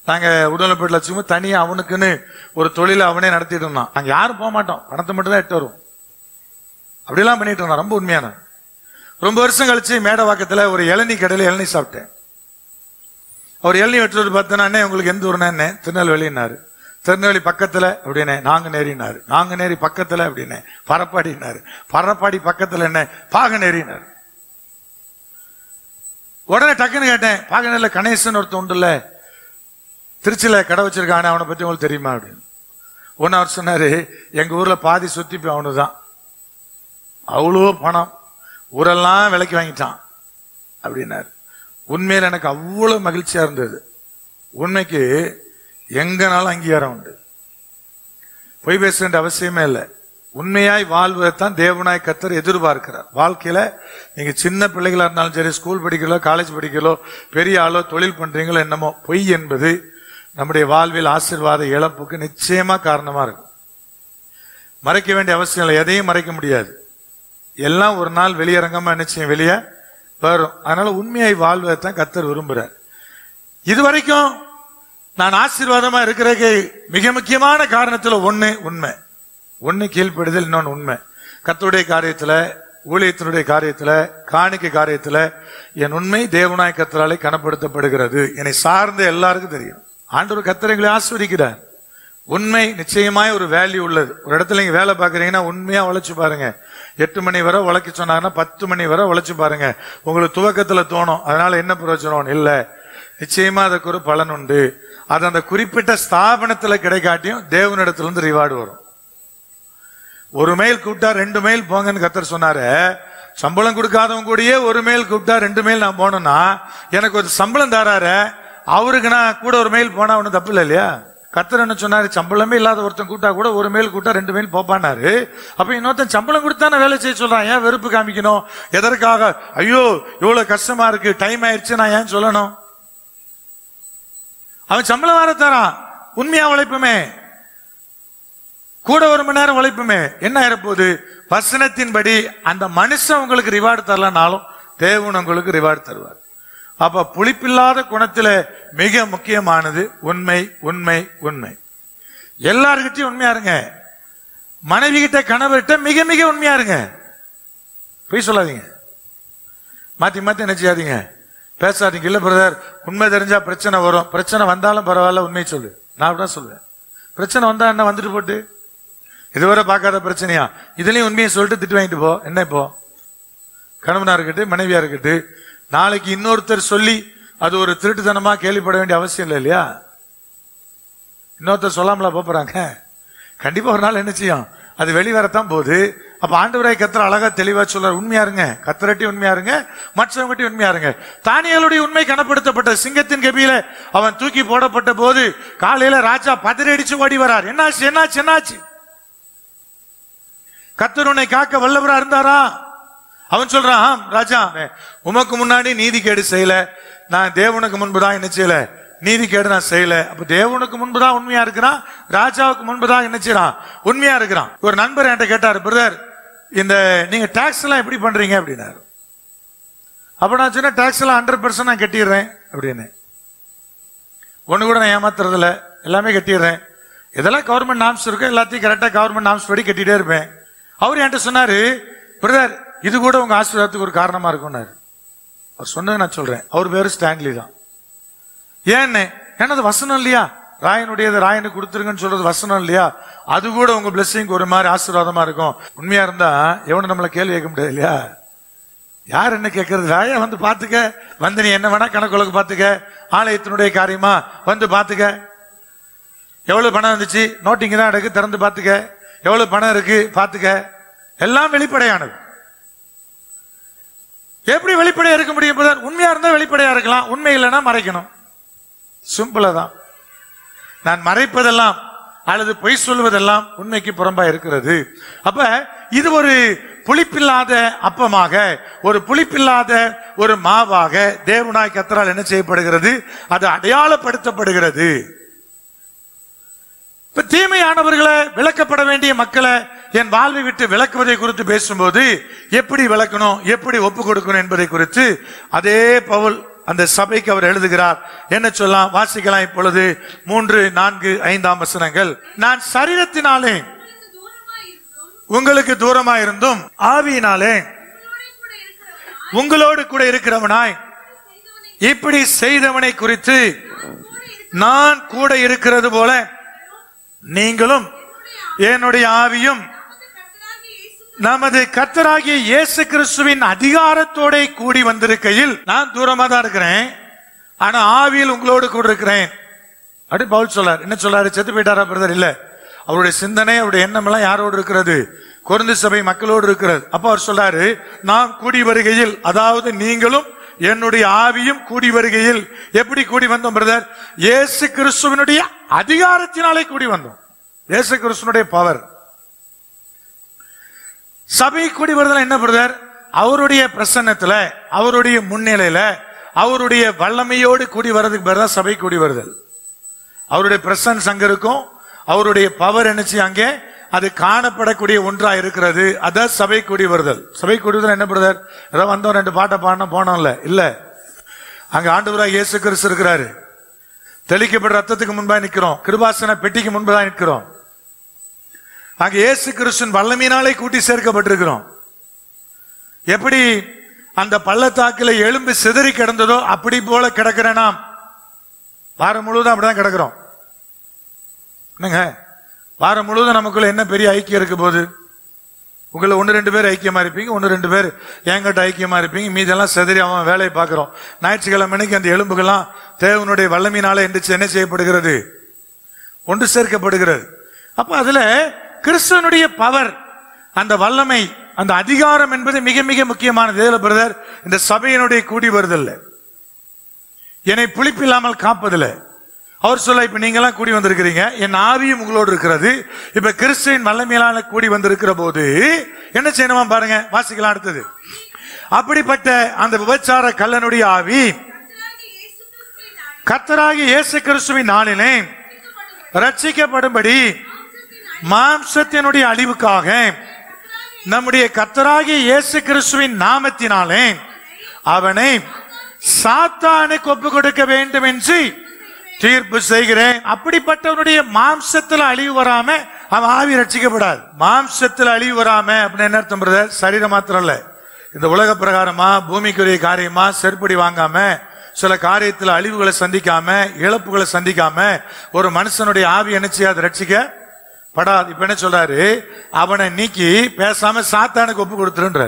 நாங்க உடல்பேட்டில் வச்சுக்கும்போது தனியா அவனுக்குன்னு ஒரு தொழிலை அவனே நடத்திட்டு இருந்தான். நாங்க யாரும் போக மாட்டோம், பணத்தை மட்டும் தான் எட்டு வருவோம். அப்படிலாம் பண்ணிட்டு இருந்தான். ரொம்ப உண்மையானவன். ரொம்ப வருஷம் கழிச்சு மேடவாக்கத்தில் ஒரு இளநீ கடையில் இளநீ சாப்பிட்டேன். அவர் இளநீ வெட்டுறது பார்த்தோன்னா, அண்ணே உங்களுக்கு எந்த ஊர்னா? என்ன, திருநெல்வேலினாரு. திருநெல்வேலி பக்கத்துல அப்படின்னே. நாங்குநேரினாரு. நாங்குநேரி பக்கத்துல அப்படின்னே. பரப்பாடினாரு. பரப்பாடி பக்கத்துல என்ன? பாகநேரினாரு. உடனே டக்குன்னு கேட்டேன், பாகநேரில கணேசன் ஒருத்தன் உண்டுல்ல, திருச்சியில கடை வச்சிருக்கானே, அவனை பத்தி உங்களுக்கு தெரியுமா அப்படின்னு. ஒன்னு அவர் சொன்னாரு, எங்க ஊர்ல பாதி சுத்தி போய் அவனுதான், அவ்வளோ பணம், ஊரெல்லாம் விலைக்கு வாங்கிட்டான் அப்படின்னாரு. உண்மையில எனக்கு அவ்வளவு மகிழ்ச்சியா இருந்தது. உண்மைக்கு எங்கனாலும் அங்கீகாரம் உண்டு. பொய் பேச வேண்டிய அவசியமே இல்லை. உண்மையாய் வாழ்வதைத்தான் தேவனாய் கர்த்தர் எதிர்பார்க்கிறார். வாழ்க்கையில நீங்க சின்ன பிள்ளைகளா இருந்தாலும் சரி, ஸ்கூல் படிக்கிறோ, காலேஜ் படிக்கிறோ, பெரிய ஆளோ, தொழில் பண்றீங்களோ என்னமோ, பொய் என்பது நம்முடைய வாழ்வில் ஆசீர்வாத இழப்புக்கு நிச்சயமா காரணமா இருக்கும். மறைக்க வேண்டிய அவசியம் இல்லை. எதையும் மறைக்க முடியாது. எல்லாம் ஒரு நாள் வெளியரங்கமா நிச்சயம் வெளியே வரும். அதனால உண்மையாய் வாழ்வதைத்தான் கர்த்தர் விரும்புறார். இதுவரைக்கும் நான் ஆசீர்வாதமா இருக்கிறதுக்கு மிக முக்கியமான காரணத்துல ஒண்ணு உண்மை, ஒண்ணு கீழ்ப்படுதல், இன்னொன்னு உண்மை. கர்த்தருடைய காரியத்துல, ஊழியத்தினுடைய காரியத்துல, காணிக்கை காரியத்துல என் உண்மை தேவனாய் கர்த்தராலே கனப்படுத்தப்படுகிறது. என்னை சார்ந்த எல்லாருக்கும் தெரியும். ஆண்டவர் கர்த்தர் எங்களை ஆசீர்வதிக்கிறார். உண்மை நிச்சயமாய் ஒரு வேல்யூ உள்ளது. ஒரு இடத்துல நீங்க வேலை பார்க்கறீங்கன்னா உண்மையா உழைச்சு பாருங்க. 8 மணி வரை உழைக்க சொன்னாங்கன்னா 10 மணி வரை உழைச்சு பாருங்க. உங்களுக்கு துவக்கத்துல தோணும் அதனால என்ன பிரயோஜனம் இல்ல, நிச்சயமா அதுக்கு ஒரு பலன் உண்டு. அது அந்த குறிப்பிட்ட ஸ்தாபனத்துல கிடைக்காட்டியும் தேவனிடத்துல இருந்து ரிவார்டு வரும். 1 மைல் கூப்பிட்டா 2 மைல் போங்கன்னு கர்த்தர் சொன்னாரு. சம்பளம் கொடுக்காதவங்க கூடயே 1 மைல் கூப்பிட்டா 2 மைல் நான் போனோம்னா, எனக்கு ஒரு சம்பளம் தராரு, அவருக்கு நான் கூட 1 மைல் போனா ஒன்னும் தப்பு இல்லை இல்லையா? கர்த்தர் என்ன சொன்னாரு, சம்பளமே இல்லாத ஒருத்தன் கூட்டா கூட 1 மைல் கூட்டா 2 மைல் போப்பானாரு. அப்ப இன்னொருத்தன் சம்பளம் கொடுத்தானே வேலை செய்ய சொல்றான். ஏன் வெறுப்பு காமிக்கணும்? எதற்காக? ஐயோ இவ்வளவு கஷ்டமா இருக்கு, டைம் ஆயிடுச்சு, நான் ஏன் சொல்லணும்? அவன் சம்பளம் வேற தரான். உண்மையா உழைப்புமே, கூட 1 மணி நேரம் உழைப்புமே என்ன ஆயிரப்போகுது? வசனத்தின்படி அந்த மனுஷன் உங்களுக்கு ரிவார்டு தரலனாலும் தேவன் உங்களுக்கு ரிவார்டு தருவார். அப்ப புளிப்பில்லாத குணத்துல மிக முக்கியமானது உண்மை, உண்மை, உண்மை. எல்லார்கிட்டையும் உண்மையா இருங்க. மனைவி கிட்ட, கணவர்கிட்ட மிக மிக உண்மையா இருங்க. போய் சொல்லாதீங்க, மாத்தி மாத்தி என்ன செய்யாதீங்க, பேசாதீங்க. இல்ல பிரதர், உண்மை தெரிஞ்சா பிரச்சனை வரும். பிரச்சனை வந்தாலும் பரவாயில்ல, உண்மையை சொல்லு. நான் அப்படிதான் சொல்லுவேன். பிரச்சனை வந்தா என்ன, வந்துட்டு போட்டு, இதுவரை பார்க்காத பிரச்சனையா, இதுலயும் உண்மையை சொல்லிட்டு திட்டு வாங்கிட்டு போ. என்ன இப்போ கணவனா இருக்கட்டு, மனைவியா இருக்கட்டு, நாளைக்கு இன்னொருத்தர் சொல்லி அது ஒரு திருட்டுத்தனமா கேள்விப்பட வேண்டிய அவசியம் இல்லை இல்லையா? இன்னொருத்தர் சொல்லாமலா போறாங்க? கண்டிப்பா ஒரு நாள் என்ன செய்யும், அது வெளிவரத்தான் போகுது. அப்ப ஆண்டவராய் கர்த்தர் அழகா தெளிவா சொல்றார், உண்மையா இருங்க, கர்த்தரட்டி உண்மையா இருங்க, மற்றவங்கட்டி உண்மையா இருங்க. தானியேலுடைய உண்மை கனப்படுத்தப்பட்ட சிங்கத்தின் கபியில அவன் தூக்கி போடப்பட்ட போது காலையில ராஜா பதறடிச்சு ஓடி வரார். என்னாச்சு என்னாச்சு என்னாச்சு? கர்த்தர் உன்னை காக்க வல்லவரா இருந்தாரா? அவன் சொல்றான், ராஜா உமக்கு முன்னாடி நீதி கேடு செய்யல, நான் தேவனுக்கு முன்புதான் என்ன செய்யல, நீதி கேடு நான் செய்யல. அப்ப தேவனுக்கு முன்புதான் உண்மையா இருக்கிறான், ராஜாவுக்கு முன்புதான் என்ன செய்யறான், உண்மையா இருக்கிறான். ஒரு நண்பர் என்கிட்ட கேட்டாரு, பிரதர் இந்த நீங்க டாக்ஸ் எல்லாம் எப்படி பண்றீங்க அப்படின்னாரு. அப்ப நான் சொன்ன, டாக்ஸ் எல்லாம் 100% நான் கட்டிடுறேன் அப்படின்னு. ஒண்ணு கூட நான் ஏமாத்துறது இல்ல, எல்லாமே கட்டிடுறேன். இதெல்லாம் கவர்மெண்ட் நாம்ஸ் இருக்கு, எல்லாத்தையும் கரெக்டா கவர்மெண்ட் நாம்ஸ் படி கட்டிட்டே இருப்பேன். அவர் என்கிட்ட சொன்னாரு, பிரதர் இது கூட உங்க ஆசீர்வாதத்துக்கு ஒரு காரணமா இருக்கும்னாரு. அவர் சொன்னது நான் சொல்றேன். அவர் பேரு ஸ்டான்லி தான். ஏன்னு, என்னது வசனம் இல்லையா, ராயனுடையது ராயனுக்கு கொடுத்துருங்கன்னு சொல்றது வசனம் இல்லையா? அது கூட உங்க பிளெஸிங் ஒரு மாதிரி ஆசீர்வாதமா இருக்கும். உண்மையா இருந்தா எவனும் நம்மள கேள்வி கேட்க முடியாது இல்லையா? யார் என்ன கேட்கறது? ராயா வந்து பாத்துக்க, வந்து நீ என்ன வேணா கணக்குகளுக்கு பாத்துக்க, ஆலயத்தினுடைய காரியமா வந்து பாத்துக்க, எவ்வளவு பணம் வந்துச்சு நோட்டிங் தான் எடுக்கு, திறந்து பாத்துக்க, எவ்வளவு பணம் இருக்கு பாத்துக்க, எல்லாம் வெளிப்படையானது. எப்படி வெளிப்படையா இருக்க முடியும்? உண்மையா இருந்தா வெளிப்படையா இருக்கலாம், உண்மை இல்லைன்னா மறைக்கணும். சிம்பிளா தான். நான் மறைப்பதெல்லாம் அல்லது பொய் சொல்வதெல்லாம் உண்மைக்கு புறம்பா இருக்கிறது. அப்ப இது ஒரு புளிப்பில்லாத அப்பமாக, ஒரு புளிப்பில்லாத ஒரு மாவாக தேவனாய் கர்த்தரால் என்ன செய்யப்படுகிறது, அது அடையாளப்படுத்தப்படுகிறது. இப்ப தீமையானவர்களை, விளக்கப்பட வேண்டிய மக்களை என் வாழ்வை விட்டு விளக்குவதை குறித்து பேசும்போது எப்படி விளக்கணும், எப்படி ஒப்பு கொடுக்கணும் என்பதை குறித்து அதே பவுல் அந்த சபைக்கு அவர் எழுதுகிறார். என்ன சொல்லலாம், வாசிக்கலாம் இப்பொழுது 3, 4, 5 வசனங்கள். நான் சரீரத்தினாலே உங்களுக்கு தூரமா இருந்தும் ஆவியினாலே உங்களோடு கூட இருக்கிறவனாய் இப்படி செய்தவனை குறித்து நான் கூட இருக்கிறது போல நீங்களும் என்னுடைய ஆவியும் நமது கர்த்தராகிய இயேசு கிறிஸ்துவின் அதிகாரத்தோட கூடி வந்திருக்கையில், நான் தூரமா தான் இருக்கிறேன், ஆனா ஆவியில் உங்களோடு கூட இருக்கிறேன் அப்படி பவுல் சொல்லார். என்ன சொல்லாரு? செத்து போயிட்டாரா பிரதர்? இல்ல, அவருடைய சிந்தனை, அவருடைய எண்ணம் எல்லாம் யாரோடு இருக்கிறது? கொரிந்து சபை மக்களோடு இருக்கிறது. அப்ப அவர் சொல்றாரு, நாம் கூடி வருகையில், அதாவது நீங்களும் என்னுடைய ஆவியும் கூடி வருகையில். எப்படி கூடி வந்தோம் பிரதர்? இயேசு கிறிஸ்துவினுடைய அதிகாரத்தினாலே கூடி வந்தோம். இயேசு கிறிஸ்துவினுடைய பவர். சபை கூடி வருதல் என்ன பிரதர்? அவருடைய பிரசன்னத்துல, அவருடைய முன்னிலையில, அவருடைய வல்லமையோடு கூடி வர்றதுக்கு பேர் தான் சபை கூடி வருதல். அவருடைய பிரசன்ஸ் அங்க இருக்கும், அவருடைய பவர் என்னச்சு அங்கே அது காணப்படக்கூடிய ஒன்றா இருக்கிறது. அதான் சபை கூடி வருதல். சபை கூடி வருதல் என்ன பிரதர்? ஏதோ வந்தோம், 2 பாட்டை பாடின போனோம்ல? இல்ல, அங்க ஆண்டவராக இயேசு கிறிஸ்து இருக்கிறாரு. தெளிக்கப்பட்ட ரத்தத்துக்கு முன்பாக நிற்கிறோம், கிருபாசன பெட்டிக்கு முன்பதாக நிற்கிறோம். அங்க இயேசு கிறிஸ்துவின் வல்லமையினாலே கூட்டி சேர்க்கப்பட்டிருக்கிறோம். எப்படி அந்த பள்ளத்தாக்கில எலும்பு சிதறி கிடந்ததோ அப்படி போல கிடக்கிற நாம் வாரம் முழுவதும் அப்படிதான் கிடக்கிறோம். என்னங்க, வாரம் முழுவதும் நமக்குள்ள என்ன பெரிய ஐக்கியம் இருக்கு போது? உங்களை 1-2 பேர் ஐக்கியமா இருப்பீங்க, 1-2 பேர் என்கிட்ட ஐக்கியமா இருப்பீங்க, மீதெல்லாம் சிதறி அவன் வேலையை பார்க்கிறோம். ஞாயிற்றுக்கிழமைக்கு அந்த எலும்புகள்லாம் தேவனுடைய வல்லமையினால எந்திரிச்சு என்ன செய்யப்படுகிறது? ஒன்று சேர்க்கப்படுகிறது. அப்ப அதுல கிறிஸ்துவனுடைய பவர், அந்த வல்லமை, அந்த அதிகாரம் என்பது மிக மிக முக்கியமானது. பிரதர், இந்த சபையினுடைய கூடி வருதல்ல, என்னை புளிப்பில்லாமல் காப்பதில்லை. அவர் சொல்ல, இப்ப நீங்க எல்லாம் கூடி வந்திருக்கிறீங்க, என் ஆவியும் உங்களோடு இருக்கிறது. இப்ப கிறிஸ்துவின் வல்லமையிலான கூடி வந்திருக்கிற போது என்ன செய்யணுமா பாருங்க, வாசிக்கலாம் அடுத்தது. அப்படிப்பட்ட அந்த விபச்சார கள்ளனுடைய ஆவி கர்த்தராகிய இயேசு கிறிஸ்துவின் நாளிலே ரட்சிக்கப்படும்படி மாம்சத்தினுடைய அழிவுக்காக நம்முடைய கர்த்தராகிய இயேசு கிறிஸ்துவின் நாமத்தினாலே அவனை சாத்தானுக்கு ஒப்பு கொடுக்க வேண்டும் என்று தீர்ப்பு செய்கிறேன். அப்படிப்பட்டவனுடைய மாம்சத்துல அழிவு வராம அவன் ஆவி ரட்சிக்கப்படாது. மாம்சத்துல அழிவு வராம அப்படின்னு என்ன அர்த்தம் பிரதர்? சரீரம் மாத்திரம் இல்ல, இந்த உலக பிரகாரமா பூமிக்குரிய காரியமா செருப்படி வாங்காம, சில காரியத்துல அழிவுகளை சந்திக்காம, இழப்புகளை சந்திக்காம ஒரு மனுஷனுடைய ஆவி என்ன செய்யாது? ரட்சிக்கப்படாது. இப்ப என்ன சொல்றாரு? அவனை நீக்கி பேசாம சாத்தானுக்கு ஒப்பு கொடுத்துருன்ற.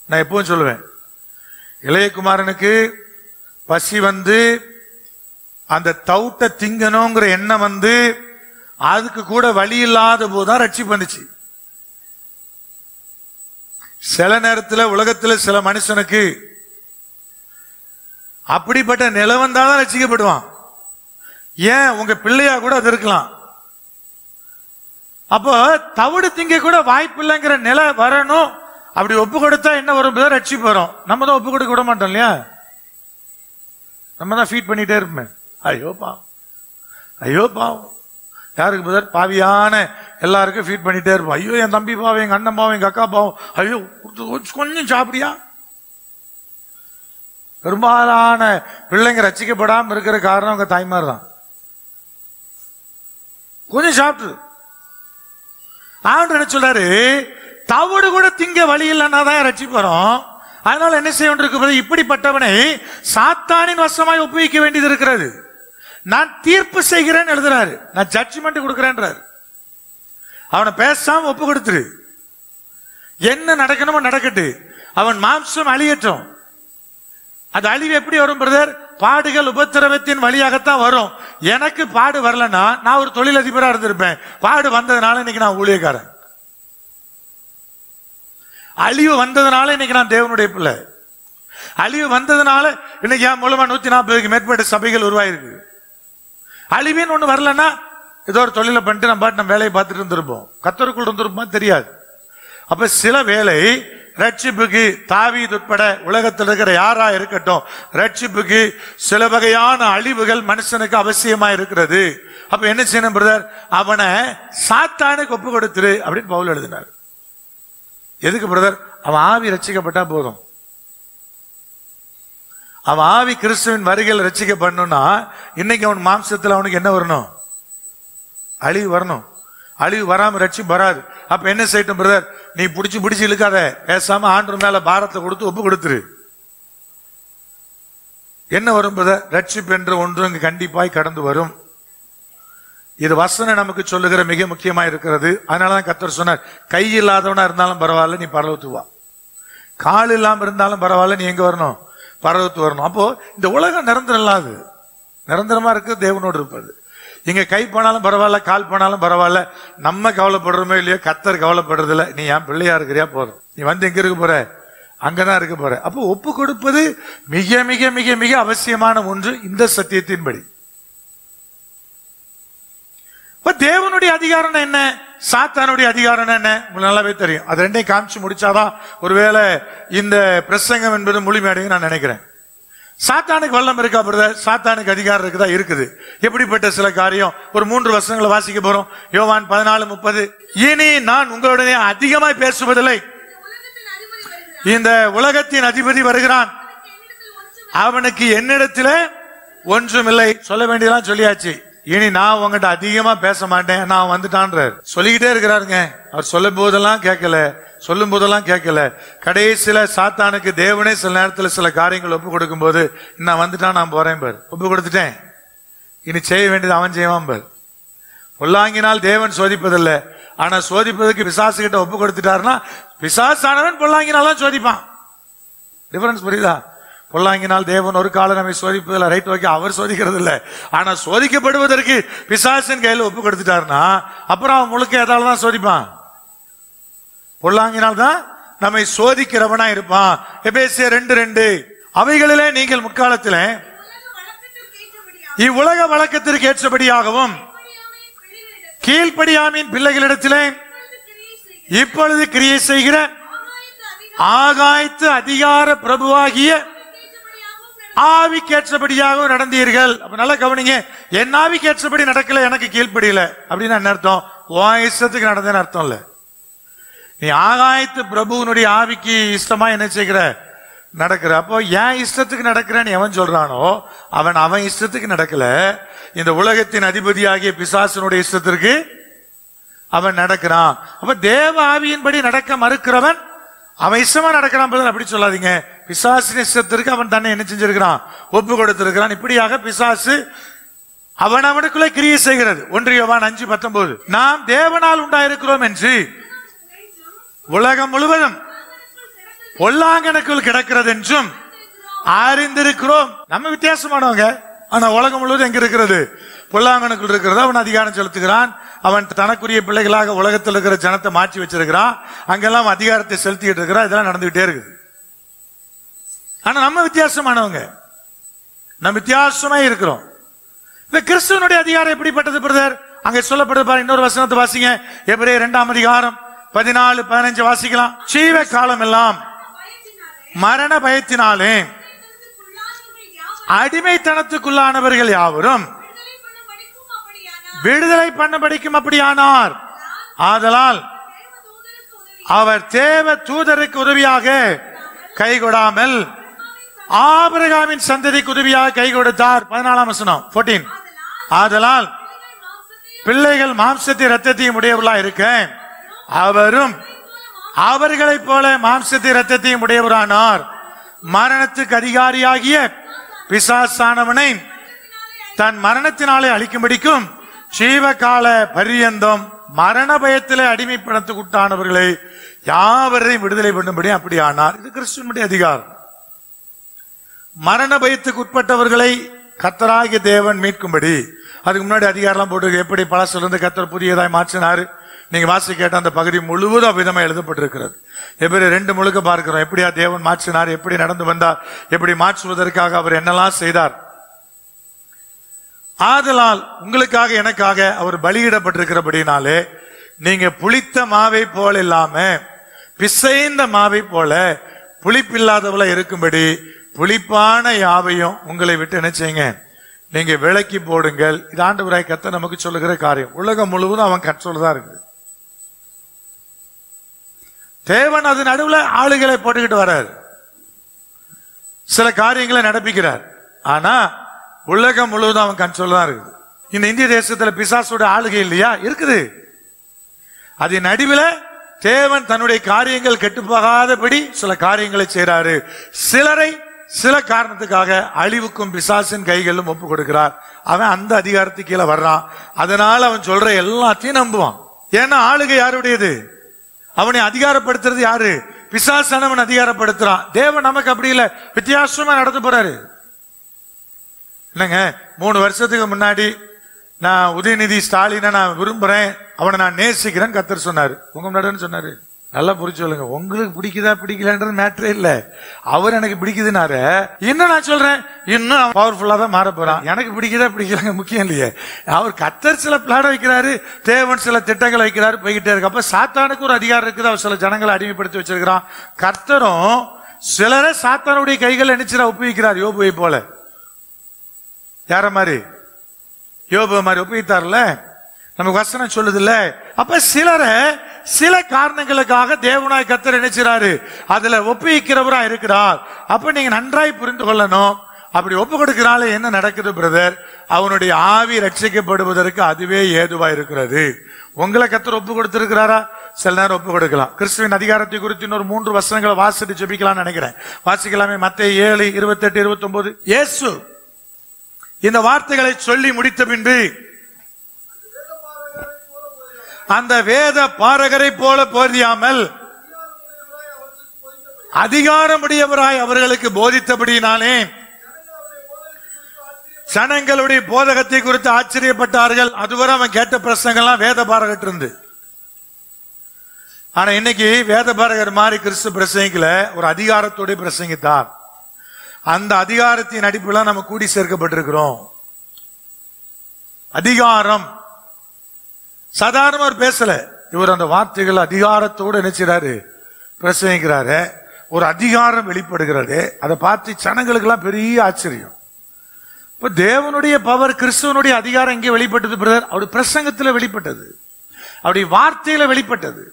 நான் எப்பவும் சொல்லுவேன், இளையகுமாரனுக்கு பசி வந்து அந்த தவுட்ட திங்கணுங்கிற எண்ணம் வந்து அதுக்கு கூட வழி இல்லாத போதுதான் ரட்சிப்பு வந்துச்சு. சில நேரத்தில் உலகத்தில் சில மனுஷனுக்கு அப்படிப்பட்ட நிலை வந்தாதான் ரட்சிக்கப்படுவான். ஏன், உங்க பிள்ளையா கூட அது இருக்கலாம். அப்போ தவிடு திங்க கூட வாய்ப்பு இல்லைங்கிற நிலை வரணும். அப்படி ஒப்பு கொடுத்தா என்ன வரும்? ரட்சிப்பு வரும். நம்ம தான் ஒப்பு கொடுக்க விட மாட்டோம் இல்லையா? நம்ம தான் ஃபீட் பண்ணிட்டே இருப்போம். ஐயோ பாவம், ஐயோ பாவம். யாருக்கு பிரதர்? பாவியான எல்லாருக்கும் ஃபீட் பண்ணிட்டே இருப்போம். ஐயோ என் தம்பி பாவம், எங்க அண்ணன் பாவம், எங்க அக்கா பாவம், ஐயோ கொஞ்சம் சாப்பிடியா. பெரும்பாலான பிள்ளைங்க ரட்சிக்கப்படாம இருக்கிற காரணம் உங்க தாய்மார் தான். கொஞ்சம் சாப்பிட்டு ஆண்டு என்ன சொல்றாரு? தவிடு கூட திங்க வழி இல்லைன்னா தான் ரட்சிப்பு வரும். அதனால என்ன செய்ய வேண்டியிருக்கு? இப்படிப்பட்டவனை சாத்தானின் வசமாய் ஒப்புவிக்க வேண்டியது இருக்கிறது. நான் தீர்ப்பு செய்கிறேன் எழுதுறாரு, நான் ஜட்ஜ்மெண்ட் கொடுக்கிறேன்றாரு. அவனை பேசாம ஒப்பு கொடுத்துரு, என்ன நடக்கணுமோ நடக்கட்டு, அவன் மாம்சம் அழியட்டும். அது அழிவு எப்படி வரும் பிரதர்? பாடுகள் உபத்திரவத்தின் வழியாகத்தான் வரும். எனக்கு பாடு வரலன்னா நான் ஒரு தொழிலதிபரா இருந்திருப்பேன். பாடு வந்ததுனால இன்னைக்கு நான் ஊழியக்காரன். அழிவு வந்ததுனால இன்னைக்கு நான் தேவனுடைய பிள்ளை. அழிவு வந்ததுனால இன்னைக்கு என் மூலமா 140க்கு மேற்பட்ட சபைகள் உருவாயிருக்கு. அழிவின்னு ஒண்ணு வரலன்னா ஏதோ ஒரு தொழிலை பண்ணிட்டு நம்ம வேலையை பார்த்துட்டு இருந்திருப்போம், கர்த்தருக்குள் இருந்திருப்போம், தெரியாது. அப்ப சில வேலை ரட்சிப்புக்கு தாவீது உட்பட உலகத்தில் இருக்கிற யாரா இருக்கட்டும், ரட்சிப்புக்கு சில வகையான அழிவுகள் மனுஷனுக்கு அவசியமா இருக்கிறது. அப்ப என்ன செய்யணும் பிரதர்? அவனை சாத்தானுக்கு ஒப்பு கொடுத்துரு அப்படின்னு பவுல் எழுதினார். எதுக்கு பிரதர்? அவன் ஆவி ரட்சிக்கப்பட்டா போதும். அவன் ஆவி கிறிஸ்துவின் வருகையில் ரட்சிக்கப்படணும்னா இன்னைக்கு அவன் மாம்சத்தில் அவனுக்கு என்ன வரணும்? அழிவு வரணும். அழிவு வராம ரட்சிப்பு வராது. அப்ப என்ன செய்யட்டும் பிரதர், நீ பிடிச்சு இழுக்காத, பேசாம ஆண்டவர் மேல பாரத்தை கொடுத்து ஒப்பு கொடுத்துரு. என்ன வரும் பிரதர்? ரட்சிப்பு என்ற ஒன்று அங்கு கண்டிப்பாய் கடந்து வரும். இது வசனம் நமக்கு சொல்லுகிற மிக முக்கியமா இருக்கிறது. அதனாலதான் கர்த்தர் சொன்னார், கை இல்லாதவனா இருந்தாலும் பரவாயில்ல, நீ பரலோகத்துக்கு வா. கால் இல்லாம இருந்தாலும் பரவாயில்ல, நீ எங்க வரணும்? பரலோகத்துக்கு வரணும். அப்போ இந்த உலகம் நிரந்தரம் இல்லாது, நிரந்தரமா இருக்கு தேவனோடு இருப்பது. இங்க கை போனாலும் பரவாயில்ல, கால் போனாலும் பரவாயில்ல, நம்ம கவலைப்படுறோமோ இல்லையோ, கர்த்தர் கவலைப்படுறது இல்லை. நீ என் பிள்ளையா இருக்கிறியா போதும், நீ வந்து எங்க இருக்க போற? அங்கதான் இருக்க போற. அப்போ ஒப்பு கொடுப்பது மிக மிக மிக மிக அவசியமான ஒன்று இந்த சத்தியத்தின்படி. தேவனுடைய அதிகாரம் என்ன, சாத்தானுடைய அதிகாரம் என்ன உங்களுக்கு நல்லாவே தெரியும். அது ரெண்டையும் காமிச்சு முடிச்சாதான் ஒருவேளை இந்த பிரசங்கம் என்பது முழுமையடையும் நான் நினைக்கிறேன். சாத்தானுக்கு வல்லம் இருக்கா பிரதர்? சாத்தானுக்கு அதிகாரம் இருக்குதா? இருக்குது. எப்படிப்பட்ட சில காரியம்? ஒரு 3 வசனங்களை வாசிக்க போறோம். யோவான் 14:30. இனி நான் உங்களுடைய அதிகமாய் பேசுவதில்லை, இந்த உலகத்தின் அதிபதி வருகிறான், அவனுக்கு என்னிடத்துல ஒன்றும் இல்லை. சொல்ல வேண்டியதெல்லாம் சொல்லியாச்சு. இனி நான் உங்ககிட்ட அதிகமா பேச மாட்டேன், நான் வந்துட்டான்றார். சொல்லிக்கிட்டே இருக்கிறாருங்க. அவர் சொல்லும் போதெல்லாம் கேட்கல, சொல்லும் போதெல்லாம் கேட்கல. கடைசியில சாத்தானுக்கு தேவனே சில நேரத்துல சில காரியங்கள் ஒப்பு கொடுக்கும் போது, நான் வந்துட்டான், நான் போறேன் பார், ஒப்பு கொடுத்துட்டேன், இனி செய்ய வேண்டியது அவன் செய்வான் பார். பொல்லாங்கினால் தேவன் சோதிப்பதில்லை, ஆனா சோதிப்பதற்கு பிசாசு கிட்ட ஒப்பு கொடுத்துட்டாருன்னா பிசாசானவன் பொல்லாங்கினால்தான் சோதிப்பான். டிஃபரன்ஸ் புரியுதா? பொல்லாங்கினால் தேவன் ஒரு காலம் நம்மை சோதிப்பதில்லை, ரைட், ஓகே, அவர் சோதிக்கிறது இல்லை. ஆனா சோதிக்கப்படுவதற்கு பிசாசின் கையில ஒப்பு கொடுத்துட்டாருன்னா அப்புறம் அவன் முழுக்க எதால்தான் சோதிப்பான்? பொல்லாங்கினால் தான் நம்மை சோதிக்கிறவனா இருப்பான். எபேசியர் 2:2. அவைகளிலே நீங்கள் முற்காலத்திலே இவ்வுலக வழக்கத்திற்கு ஏற்றபடியாகவும் கீழ்ப்படியாமின் பிள்ளைகளிடத்திலே இப்பொழுது கிரியை செய்கிற ஆகாயத்து அதிகார பிரபுவாகிய ஆவிக்கேற்றபடியாகவும் நடந்தீர்கள். அப்ப நல்லா கவனிங்க, என் ஆவிக்கேற்றபடி நடக்கல, எனக்கு கீழ்ப்படியல அப்படின்னு என்ன அர்த்தம்? உன் இஷ்டத்துக்கு நடந்தேன்னு அர்த்தம் இல்ல. நீ ஆகாயத்து பிரபுவனுடைய ஆவிக்கு இஷ்டமா என்ன செய்கிற? நடக்கிற. அப்போ என் இஷ்டத்துக்கு நடக்கிறேன்னு எவன் சொல்றானோ அவன் இஷ்டத்துக்கு நடக்கல, இந்த உலகத்தின் அதிபதியாகிய பிசாசனுடைய இஷ்டத்திற்கு அவன் நடக்கிறான். அப்ப தேவ ஆவியின்படி நடக்க மறுக்கிறவன் அவன் இஷ்டமா நடக்கிறான். அப்படி சொல்லாதீங்க. பிசாசின் இஷ்டத்திற்கு அவன் தன்னை என்ன செஞ்சிருக்கிறான்? ஒப்பு கொடுத்திருக்கிறான். இப்படியாக பிசாசு அவனுக்குள்ளே கிரியை செய்கிறது. 1 யோவான் 5:19. நாம் தேவனால் உண்டாயிருக்கிறோம் என்று உலகம் முழுவதும் பொல்லாங்கனுக்குள் கிடக்கிறது என்றும் அறிந்திருக்கிறோம். நம்ம வித்தியாசமானவங்க, ஆனா உலகம் முழுவதும் எங்க இருக்கிறது? பொல்லாங்கனுக்குள் இருக்கிறது. அவன் அதிகாரம் செலுத்துகிறான். அவன் தனக்குரிய பிள்ளைகளாக உலகத்தில் இருக்கிற ஜனத்தை மாற்றி வச்சிருக்கிறான். அங்கெல்லாம் அதிகாரத்தை செலுத்திட்டு இருக்கிறான். இதெல்லாம் நடந்துகிட்டே இருக்குது. ஆனா நம்ம வித்தியாசமானவங்க, நம்ம வித்தியாசமா இருக்கிறோம். இந்த கிறிஸ்துவனுடைய அதிகாரம் எப்படிப்பட்டது பிரதர்? அங்க சொல்லப்படுது பாருங்க, இன்னொரு வசனத்தை வாசிங்க. எபிரேயர் 2ஆம் அதிகாரம் 14-15 வாசிக்கலாம். ஜீவ காலம் எல்லாம் மரண பயத்தினாலே அடிமைத்தனத்துக்குள்ளானவர்கள் யாவரும் விடுதலை பண்ணபடிக்கும் அப்படியானார். ஆதலால் அவர் தேவ தூதருக்கு உதவியாக கை கொடாமல் ஆபிரகாமின் சந்ததிக்கு உதவியாக கை கொடுத்தார். 14ஆம் வசனம் 14. ஆதலால் பிள்ளைகள் மாம்சத்தை இரத்தத்தையும் உடையவர்களா இருக்க அவரும் அவர்களைப் போல மாம்சத்தை இரத்தத்தையும் உடையவரானார். மரணத்துக்கு அதிகாரியாகிய பிசாசானவனை தன் மரணத்தினாலே அழிக்கும்படிக்கும் ஜீவகால பரியந்தம் மரண பயத்திலே அடிமைப்படத்துக்குட்டானவர்களை யாவரையும் விடுதலை பண்ணும்படி அப்படி ஆனார். இது கிறிஸ்துவனுடைய அதிகாரம். மரண பயத்துக்கு உட்பட்டவர்களை கர்த்தராகிய தேவன் மீட்கும்படி. அதுக்கு முன்னாடி அதிகாரம் போட்டு எப்படி பழசிலிருந்து கர்த்தர் புதியதாய் மாற்றினாரு. நீங்க வாசி கேட்ட அந்த பகுதி முழுவதும் அவ்விதமா எழுதப்பட்டிருக்கிறது. எப்படி 2 முழுக்க பார்க்கிறோம். எப்படியா தேவன் மாற்றினார், எப்படி நடந்து வந்தார், எப்படி மாற்றுவதற்காக அவர் என்னெல்லாம் செய்தார். ஆதலால் உங்களுக்காக எனக்காக அவர் பலியிடப்பட்டிருக்கிறபடினாலே நீங்க புளித்த மாவை போல இல்லாம பிசைந்த மாவை போல புளிப்பில்லாதவள இருக்கும்படி புளிப்பான யாவையும் உங்களை விட்டு என்ன செய்யுங்க, நீங்க விலக்கி போடுங்கள். இது ஆண்டவராய் கர்த்தர் நமக்கு சொல்லுகிற காரியம். உலகம் முழுவதும் அவன் கற்றோல்தான் இருக்கு. தேவன் அது நடுவுல ஆளுகளை போட்டுக்கிட்டு வர்றார், சில காரியங்களை நடப்பிக்கிறார். ஆனா உலகம் முழுவதும் அவன் கண்ட்ரோல் தான் இருக்குது. இந்த இந்திய தேசத்துல பிசாசோட ஆளுகை இல்லையா? இருக்குது. அதன் நடுவில் தேவன் தன்னுடைய காரியங்கள் கெட்டுப்போகாதபடி சில காரியங்களை செய்யறாரு. சிலரை சில காரணத்துக்காக அழிவுக்கும் பிசாசின் கைகளிலும் ஒப்பு கொடுக்கிறார். அவன் அந்த அதிகாரத்துக்கு கீழே வர்றான். அதனால அவன் சொல்ற எல்லாத்தையும் நம்புவான். ஏன்னா ஆளுகை யாருடையது? அவனை அதிகாரப்படுத்துறது யாரு? பிசாசானவன் அதிகாரப்படுத்துறான். தேவன் நமக்கு அப்படி இல்லை, வித்தியாசமா நடந்து போறாரு. இல்லைங்க, 3 வருஷத்துக்கு முன்னாடி நான் உதயநிதி ஸ்டாலினை நான் விரும்புறேன், அவனை நான் நேசிக்கிறேன்னு கர்த்தர் சொன்னாரு. உங்க முன்னாடி சொன்னாரு. நல்லா புரிச்சு சொல்லுங்க. உங்களுக்கு பிடிக்குதா பிடிக்கலன்றது மேட்டரே இல்ல. அவர் எனக்கு பிடிக்குதுனாரு. இன்னும் நான் சொல்றேன், இன்னும் பவர்ஃபுல்லா தான் மாற போறான். எனக்கு பிடிக்குதா பிடிக்கலங்க முக்கியம் இல்லையே. அவர் கர்த்தர் சில பிளான் வைக்கிறாரு, தேவன் சில திட்டங்களை வைக்கிறாரு, போய்கிட்டே இருக்கு. அப்ப சாத்தானுக்கு ஒரு அதிகாரம் இருக்குது. அவர் சில ஜனங்களை அடிமைப்படுத்தி வச்சிருக்கிறான். கர்த்தரும் சிலரை சாத்தானுடைய கைகள் நினைச்சுரா ஒப்புவிக்கிறார். யோபுவை போல. யார மாதிரி? யோபு மாதிரி ஒப்புவித்தார்ல, நமக்கு வசனம் சொல்லுது இல்ல. அப்ப சிலரை சில காரணங்களுக்காக தேவனாய் கர்த்தர் நினைச்சாரு, அதுல ஒப்புவிக்கிறவரா இருக்கிறார். அப்ப நீங்க நன்றாய் புரிந்து கொள்ளணும். அப்படி ஒப்பு கொடுக்கிறால என்ன நடக்குது பிரதர்? அவனுடைய ஆவி ரட்சிக்கப்படுவதற்கு அதுவே ஏதுவா இருக்கிறது. உங்களை கர்த்தர் ஒப்பு கொடுத்திருக்கிறாரா? சில நேரம் ஒப்பு கொடுக்கலாம். கிறிஸ்துவின் அதிகாரத்தை குறித்து இன்னொரு 3 வசனங்களை வாசிட்டு ஜெபிக்கலாம்னு நினைக்கிறேன். வாசிக்கலாமே. மத்தேயு 7, 28, 29. இயேசு இந்த வார்த்தைகளை சொல்லி முடித்த பின்பு அந்த வேத பாரகரை போல போதியாமல் அதிகாரமுடையவராய் அவர்களுக்கு போதித்தபடியினாலே ஜனங்களுடைய போதகத்தை குறித்து ஆச்சரியப்பட்டார்கள். அதுவரை அவன் கேட்ட பிரசங்கெல்லாம் வேத பாரகட்டு இருந்து. ஆனா இன்னைக்கு வேத பாரகர் மாதிரி கிறிஸ்து பிரசங்கிக்கல, ஒரு அதிகாரத்தோட பிரசங்கித்தார். அந்த அதிகாரத்தின் அடிப்படையில் நம்ம கூடி சேர்க்கப்பட்டிருக்கிறோம். அதிகாரம் சாதாரண ஒரு பேசல. இவர் அந்த வார்த்தைகள் அதிகாரத்தோடு நினைச்சாரு, பிரசங்கிக்கிறாரு. ஒரு அதிகாரம் வெளிப்படுகிறது. அதை பார்த்து ஜனங்களுக்கு எல்லாம் பெரிய ஆச்சரியம். இப்ப தேவனுடைய பவர், கிறிஸ்துவனுடைய அதிகாரம் எங்கே வெளிப்பட்டது பிரதர்? அவருடைய பிரசங்கத்தில் வெளிப்பட்டது, அவருடைய வார்த்தையில வெளிப்பட்டது.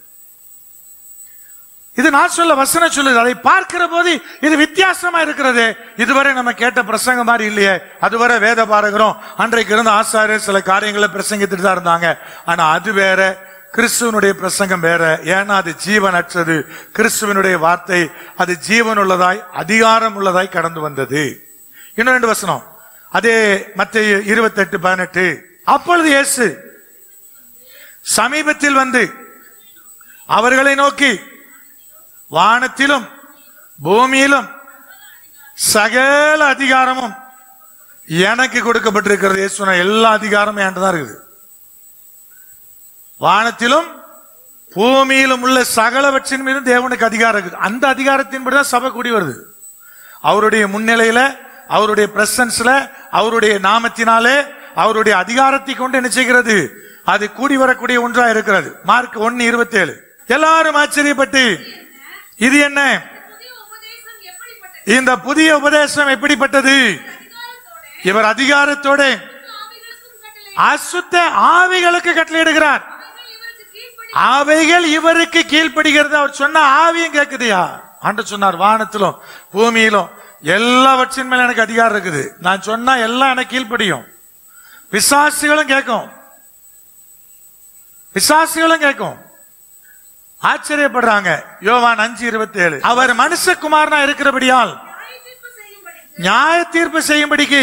இது நான் சொல்ல வசனம் சொல்லுது. அதை பார்க்கிற போது இது வித்தியாசமா இருக்கிறது. இதுவரை நம்ம கேட்ட பிரசங்கம் மாதிரி இல்லையே. அதுவரை வேத பாரகரும் அன்றைக்கு இருந்த ஆசாரியர் சில காரியங்களை பிரசங்கித்துட்டு தான் இருந்தாங்க. ஆனா அது வேற, கிறிஸ்துவனுடைய பிரசங்கம் வேற. ஏன்னா அது ஜீவனற்றது. கிறிஸ்துவனுடைய வார்த்தை அது ஜீவன் உள்ளதாய் அதிகாரம் உள்ளதாய் கடந்து வந்தது. இன்னும் 2 வசனம். அதே மத்தேயு 28, 18. அப்பொழுது இயேசு சமீபத்தில் வந்து அவர்களை நோக்கி, வானத்திலும் பூமியிலும் சகல அதிகாரமும் எனக்கு கொடுக்கப்பட்டிருக்கிறது. சொன்ன எல்லா அதிகாரமும் என்கிட்ட தான் இருக்குது. வானத்திலும் பூமியிலும் உள்ள சகலவற்றின் மீதும் தேவனுக்கு அதிகாரம் இருக்குது. அந்த அதிகாரத்தின்படிதான் சபை கூடி வருது. அவருடைய முன்னிலையில, அவருடைய பிரசன்ஸ்ல, அவருடைய நாமத்தினாலே, அவருடைய அதிகாரத்தை கொண்டு என்ன செய்கிறது? அது கூடி வரக்கூடிய ஒன்றா இருக்கிறது. மார்க் 1:27. எல்லாரும் ஆச்சரியப்பட்டு, இது என்ன? இந்த புதிய உபதேசம் எப்படிப்பட்டது? இவர் அதிகாரத்தோட அசுத்த ஆவிகளுக்கு கட்டளையிடுகிறார். அவைகள் இவருக்கு கீழ்ப்படுகிறது. அவர் சொன்ன ஆவியும் கேட்குதுயா. ஆண்டவர் சொன்னார், வானத்திலும் பூமியிலும் எல்லாவற்றின் மேல எனக்கு அதிகாரம் இருக்குது. நான் சொன்னா எல்லாம் எனக்கு கீழ்ப்படியும். பிசாசுகளும் கேட்கும், பிசாசுகளும் கேட்கும். ஆச்சரியப்படுறாங்க. யோவான் 5:27. அவர் மனுஷகுமாரனா இருக்கிறபடியால் நியாய தீர்ப்பு செய்யும்படிக்கு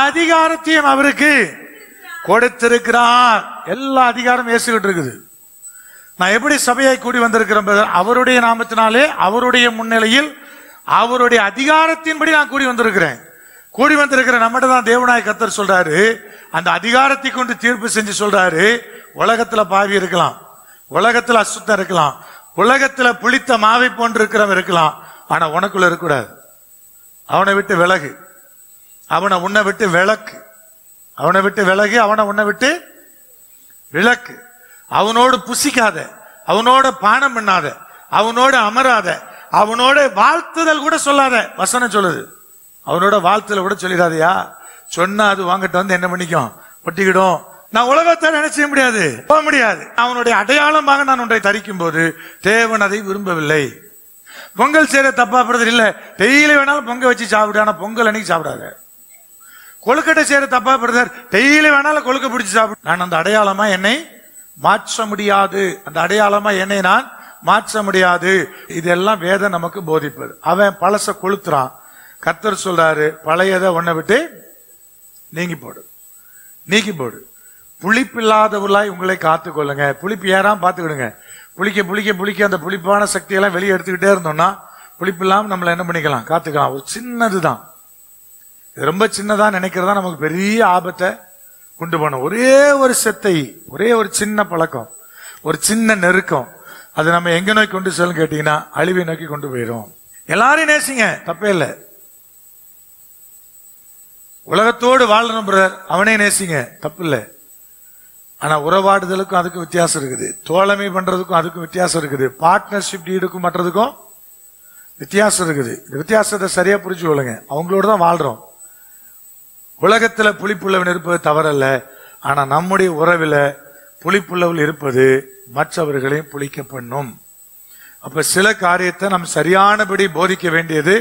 அதிகாரத்தையும் அவருக்கு கொடுத்திருக்கிறார். எல்லா அதிகாரம் இயேசுகிட்டு இருக்குது. நான் எப்படி சபையை கூடி வந்திருக்கிறேன்? அவருடைய நாமத்தினாலே, அவருடைய முன்னிலையில், அவருடைய அதிகாரத்தின்படி நான் கூடி வந்திருக்கிறேன். கூடி வந்திருக்கிற நம்மகிட்ட தான் தேவனாய கர்த்தர் சொல்றாரு, அந்த அதிகாரத்தை கொண்டு தீர்ப்பு செஞ்சு சொல்றாரு, உலகத்துல பாவி இருக்கலாம், உலகத்துல அசுத்தம் இருக்கலாம், உலகத்துல புளித்த மாவை போன்று இருக்கிறவன் இருக்கலாம். ஆனா உனக்குள்ள இருக்கக்கூடாது. அவனை விட்டு விலகு, அவனை உன்னை விட்டு விளக்கு, அவனை விட்டு விலகு, அவனை உன்னை விட்டு விளக்கு. அவனோடு புசிக்காத, அவனோட பானம் பண்ணாத, அவனோட அமராத, அவனோட வாழ்த்துதல் கூட சொல்லாத. வசனம் சொல்லுது, அவனோட வாழ்த்துதல் கூட சொல்லிடாதயா. சொன்னா அது வாங்கிட்டு வந்து என்ன பண்ணிக்கும்? ஒட்டிக்கிடும். நான் உலகத்தை நினைச்ச முடியாது, போக முடியாது. அவனுடைய அடையாளமாக நான் ஒன்றை தரிக்கும் போது தேவன் அதை விரும்பவில்லை. பொங்கல் செய்யற தப்பாப்படுறது இல்ல. டெய்லி வேணாலும் பொங்கல் வச்சு சாப்பிடு, ஆனா பொங்கல் அன்னைக்கு சாப்பிடாத. கொழுக்கட்டை செய்யற தப்பாப்படுறது, டெய்லி வேணாலும் கொழுக்க பிடிச்சு சாப்பிடு, நான் அந்த அடையாளமா என்னை மாற்ற முடியாது. அந்த அடையாளமா என்னை நான் மாற்ற முடியாது. இதெல்லாம் வேதம் நமக்கு போதிப்பது. அவன் பழச கொளுத்துறான். கர்த்தர் சொல்றாரு, பழையதை உன்னை விட்டு நீங்கி போடு. புளிப்பில்லாதவர்களாய் உங்களை காத்துக்கொள்ளுங்க. புளிப்பு ஏறாம பார்த்துக்கிடுங்க. புளிக்க அந்த புளிப்பான சக்தியெல்லாம் வெளியே எடுத்துக்கிட்டே இருந்தோம்னா புளிப்பு இல்லாம நம்மள என்ன பண்ணிக்கலாம், காத்துக்கலாம். ஒரு சின்னதுதான், ரொம்ப சின்னதா நினைக்கிறதா நமக்கு பெரிய ஆபத்தை கொண்டு போனோம். ஒரே ஒரு செத்தை, ஒரே ஒரு சின்ன பழக்கம், ஒரு சின்ன நெருக்கம், அது நம்ம எங்க நோக்கி கொண்டு செல்லும் கேட்டீங்கன்னா அழிவை நோக்கி கொண்டு போயிடும். எல்லாரையும் நேசிங்க, தப்பே இல்லை. உலகத்தோடு வாழணும் பிரதர், அவனே நேசிங்க, தப்பு இல்லை. ஆனா உறவாடுதலுக்கும் அதுக்கும் வித்தியாசம் இருக்குது. தோழமை பண்றதுக்கும் அதுக்கும் வித்தியாசம் இருக்குது. பார்ட்னர்ஷிப் டீடுக்கும் மற்றதுக்கும் வித்தியாசம் இருக்குது. இந்த வித்தியாசத்தை சரியா புரிஞ்சு கொள்ளுங்க. அவங்களோட தான் வாழ்றோம். உலகத்துல புளிப்புள்ளவன் இருப்பது தவறல்ல. ஆனா நம்முடைய உறவில புளிப்புள்ளவள் இருப்பது மற்றவர்களையும் புளிக்க பண்ணும். அப்ப சில காரியத்தை நம்ம சரியானபடி போதிக்க வேண்டியது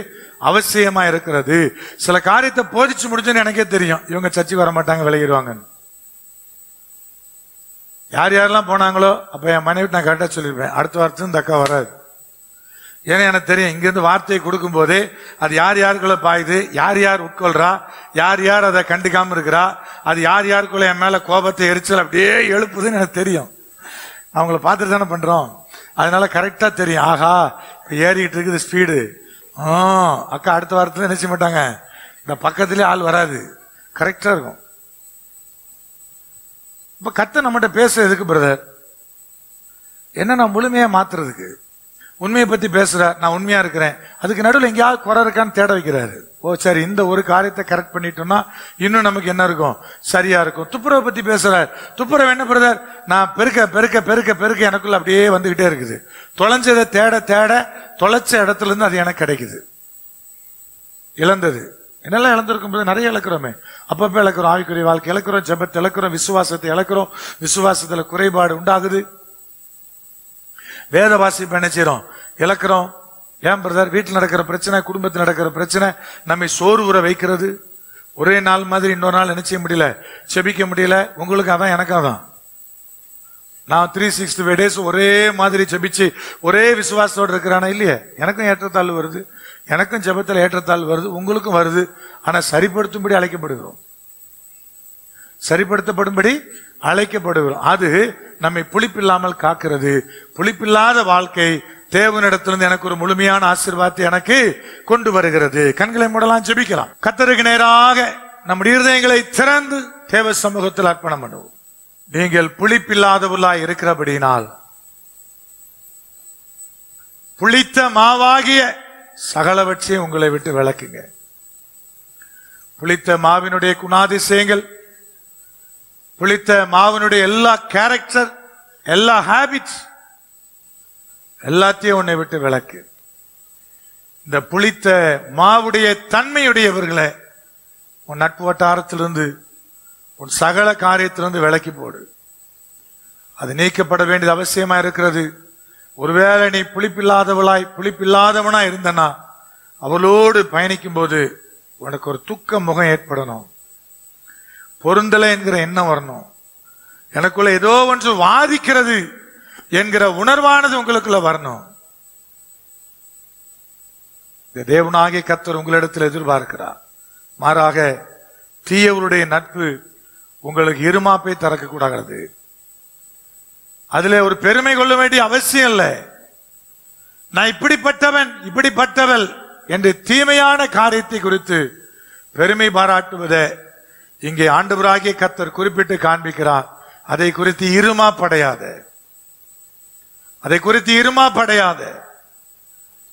அவசியமா இருக்கிறது. சில காரியத்தை போதிச்சு முடிச்சுன்னு எனக்கே தெரியும், இவங்க சர்ச்சைக்கு வர மாட்டாங்க, விலகிடுவாங்க. யார் யாரெல்லாம் போனாங்களோ அப்ப என் மனைவி நான் கரெக்டா சொல்லிருப்பேன், அடுத்த வாரத்துக்கு இந்த அக்கா வராது. ஏன்னா எனக்கு தெரியும், இங்கிருந்து வார்த்தையை கொடுக்கும் போதே அது யார் யாருக்குள்ள பாயுது, யார் யார் உட்கொள்றா, யார் யார் அதை கண்டுக்காம இருக்கிறா, அது யார் யாருக்குள்ள என் மேல கோபத்தை எரிச்சல் அப்படியே எழுப்புதுன்னு எனக்கு தெரியும். அவங்கள பார்த்துட்டு தானே பண்றோம். அதனால கரெக்டா தெரியும், ஆஹா ஏறிட்டு இருக்குது ஸ்பீடு. அக்கா அடுத்த வாரத்துல நினைச்ச மாட்டாங்க, இந்த பக்கத்திலே ஆள் வராது, கரெக்டா இருக்கும். இப்ப கத்த நம்மகிட்ட பேசுறதுக்கு பிரதர் என்ன, நான் முழுமையா மாத்துறதுக்கு. உண்மையை பத்தி பேசுறார், நான் உண்மையா இருக்கிறேன், அதுக்கு நடுவில் எங்கேயாவது குறை இருக்கான்னு தேட வைக்கிறாரு. ஓ சரி, இந்த ஒரு காரியத்தை கரெக்ட் பண்ணிட்டோம்னா இன்னும் நமக்கு என்ன இருக்கும், சரியா இருக்கும். துப்புரவை பத்தி பேசுறார், துப்புரவு என்ன பிரதர், நான் பெருக்க பெருக்க பெருக்க பெருக்க எனக்குள்ள அப்படியே வந்துகிட்டே இருக்குது. தொலைஞ்சதை தேட தேட தொலைச்ச இடத்துல இருந்து அது எனக்கு கிடைக்குது. இழந்தது என்னெல்லாம் இழந்திருக்கும் போது நிறைய இழக்கிறோமே, அப்பப்ப இழக்கிறோம். ஆவிக்குரிய வாழ்க்கை இழக்கிறோம், ஜெபத்தை இழக்கிறோம், விசுவாசத்தை இழக்கிறோம், விசுவாசத்துல குறைபாடு உண்டாகுது. வேத வாசிப்பு என்ன செய்யறோம், இழக்கிறோம். ஏன் பிரதர், வீட்டில் நடக்கிற பிரச்சனை, குடும்பத்தில் நடக்கிற பிரச்சனை நம்மை சோர்வுற வைக்கிறது. ஒரே நாள் மாதிரி இன்னொரு நாள் என்ன செய்ய முடியல, செபிக்க முடியல. உங்களுக்கு அதான் எனக்கு அதான். நான் 365 days ஒரே மாதிரி செபிச்சு ஒரே விசுவாசத்தோடு இருக்கிறானா இல்லையே. எனக்கும் ஏற்றத்தாழ்வு வருது, எனக்கும் ஜெபத்தில் ஏற்றத்தாழ்வு வருது, உங்களுக்கும் வருது. ஆனா சரிப்படுத்தும்படி அழைக்கப்படுகிறோம், சரிப்படுத்தப்படும்படி அழைக்கப்படுகிறோம். அது நம்மை புளிப்பில்லாமல் காக்கிறது. புளிப்பில்லாத வாழ்க்கை தேவனிடத்திலிருந்து எனக்கு ஒரு முழுமையான ஆசீர்வாதத்தை எனக்கு கொண்டு வருகிறது. கண்களை மூடலாம், ஜெபிக்கலாம். கர்த்தருக்கு நேராக நம்முடைய இருதயங்களை திறந்து தேவ சமூகத்தில் அர்ப்பணம் பண்ணுவோம். நீங்கள் புளிப்பில்லாதவர்களாய் இருக்கிறபடினால் புளித்த மாவாகிய சகலவற்றையும் உங்களை விட்டு விளக்குங்க. புளித்த மாவினுடைய குணாதிசயங்கள், புளித்த மாவினுடைய எல்லா கேரக்டர், எல்லா ஹேபிட்ஸ் எல்லாத்தையும் உன்னை விட்டு விளக்கு. இந்த புளித்த மாவுடைய தன்மையுடையவர்களை உன் நட்பு வட்டாரத்திலிருந்து, உன் சகல காரியத்திலிருந்து விலக்கி போடு. அது நீக்கப்பட வேண்டியது அவசியமா இருக்கிறது. ஒருவேளை நீ புளிப்பில்லாதவனா இருந்தனா அவளோடு பயணிக்கும் போது உனக்கு ஒரு துக்க முகம் ஏற்படணும், பொருந்தலை என்கிற எண்ணம் வரணும், எனக்குள்ள ஏதோ ஒன்று வாதிக்கிறது என்கிற உணர்வானது உங்களுக்குள்ள வரணும். இந்த தேவனாகிய கர்த்தர் உங்களிடத்தில் எதிர்பார்க்கிறார். மாறாக தீயவருடைய நட்பு உங்களுக்கு இருமாப்பை தரக்க கூடாது. அதுல ஒரு பெருமை கொள்ள வேண்டிய அவசியம் இல்லை. நான் இப்படிப்பட்டவன் இப்படிப்பட்டவள் என்று தீமையான காரியத்தை குறித்து பெருமை பாராட்டுவதை இங்கே ஆண்டவராகிய கர்த்தர் குறிப்பிட்டு காண்பிக்கிறார். அதை குறித்து இருமாப்படையாத, அதை குறித்து இருமாப்படையாத.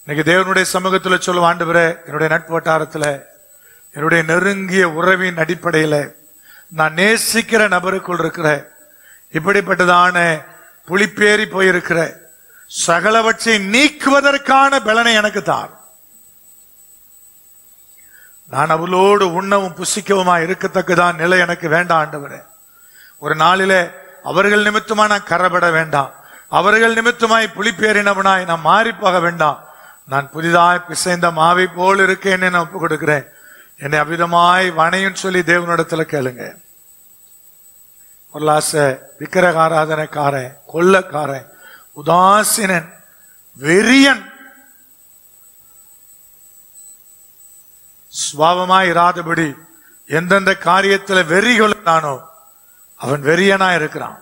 இன்னைக்கு தேவனுடைய சமூகத்தில் சொல்லும், ஆண்டவரே என்னுடைய நட்பு வட்டாரத்தில், என்னுடைய நெருங்கிய உறவின் அடிப்படையில் நான் நேசிக்கிற நபருக்குள் இருக்கிற இப்படிப்பட்டதான புளிப்பேறி போயிருக்கிற சகலவற்றை நீக்குவதற்கான பலனை எனக்கு தார். நான் அவளோடு உண்ணவும் புசிக்கவுமா இருக்கத்தக்கதான் நிலை எனக்கு வேண்டாம் ஆண்டவரே. ஒரு நாளிலே அவர்கள் நிமித்தமா நான் கரப்பட வேண்டாம், அவர்கள் நிமித்தமாய் புளிப்பேறினவனாய் நான் மாறிப்பாக வேண்டாம். நான் புதிதாய் பிசைந்த மாவை போல் இருக்கேன்னு நான் ஒப்பு கொடுக்கிறேன். என்னை அவ்விதமாய் வணையும் சொல்லி தேவனிடத்துல கேளுங்க. பொருளாச, விக்கிரக ஆராதனைக்காரன், கொள்ளக்காரன், உதாசீனன், வெறியன், சுபாவமாய் இராதபடி எந்தெந்த காரியத்தில் வெறி கொள்ளானோ அவன் வெறியனா இருக்கிறான்.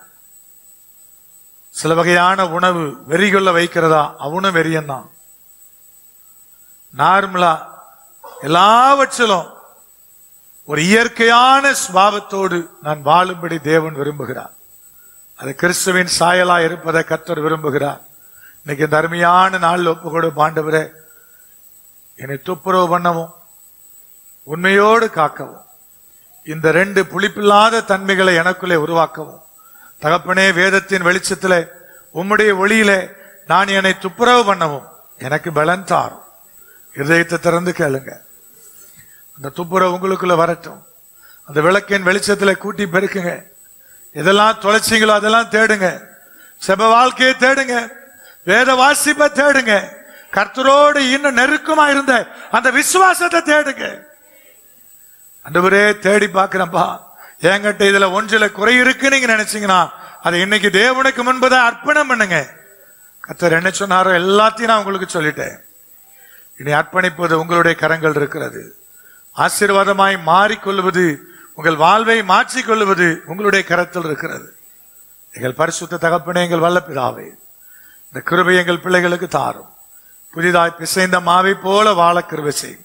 சில வகையான உணவு வெறி கொள்ள வைக்கிறதா, அவனும் வெறியன் தான். நார்மலா எல்லாவற்றிலும் ஒரு இயற்கையான சுபாவத்தோடு நான் வாழும்படி தேவன் விரும்புகிறார். அது கிறிஸ்துவின் சாயலா இருப்பதை கர்த்தர் விரும்புகிறார். இன்னைக்கு இந்த அருமையான நாள் ஒப்புக்கொடு ஆண்டவரே, என்னை துப்புரவு பண்ணவும் உண்மையோடு காக்கவும், இந்த 2 புளிப்பில்லாத தன்மைகளை எனக்குள்ளே உருவாக்கவும் தகப்பனே, வேதத்தின் வெளிச்சத்திலே உம்முடைய ஒளியிலே நான் என்னை துப்புரவு பண்ணவும் எனக்கு பலன் தாரும். இதயத்தை திறந்து கேளுங்க. அந்த துப்புரவு உங்களுக்குள்ள வரட்டும். அந்த விளக்கின் வெளிச்சத்துல கூட்டி பெருக்குங்க. எதெல்லாம் தொலைச்சிங்களோ அதெல்லாம் தேடுங்க. செப வாழ்க்கையை தேடுங்க. வேத வாசிப்பை தேடுங்க. கர்த்தரோடு இன்னும் நெருக்கமா இருந்த அந்த விசுவாசத்தை தேடுங்க. ஆண்டவரே, தேடி பார்க்கிறப்பா, என்கிட்ட இதுல ஒன்றில குறை இருக்கு நீங்க நினைச்சீங்கன்னா அதை இன்னைக்கு தேவனுக்கு முன்பதான் அர்ப்பணம் பண்ணுங்க. கர்த்தர் என்ன சொன்னாரோ எல்லாத்தையும் நான் உங்களுக்கு சொல்லிட்டேன். இனி அர்ப்பணிப்பது உங்களுடைய கரங்கள் இருக்கிறது. ஆசீர்வாதமாய் மாறிக்கொள்வது, உங்கள் வாழ்வை மாற்றிக்கொள்வது உங்களுடைய கரத்தில் இருக்கிறது. எங்கள் பரிசுத்த தகப்பனே, எங்கள் வல்ல பிதாவே, இந்த கிருபை எங்கள் பிள்ளைகளுக்கு தாரும். புதிதாய் பிசைந்த மாவை போல வாழ கிருபை செய்யும்.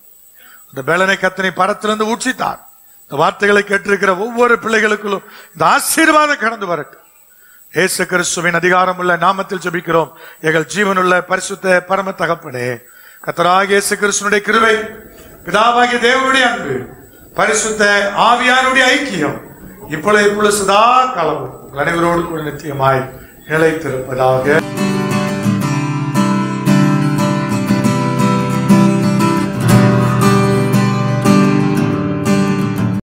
இந்த பேலனை கத்தனை பரத்திலிருந்து ஊற்றித்தார். இந்த வார்த்தைகளை கேட்டிருக்கிற ஒவ்வொரு பிள்ளைகளுக்குள்ளும் இந்த ஆசீர்வாதம் கடந்து வரட்டும். இயேசு கிறிஸ்துவின் அதிகாரம் உள்ள நாமத்தில் ஜெபிக்கிறோம் எங்கள் ஜீவனுள்ள பரிசுத்த பரம தகப்பனே. கர்த்தராகிய இயேசு கிறிஸ்துவினுடைய கிருபை, பிதாவாகிய தேவனுடைய அன்பு, பரிசுத்த ஆவியானுடைய ஐக்கியம் இப்பொழுது சதா காலமும் அனைவரோடு கூட நித்தியமாய் நிலைத்திருப்பதாக.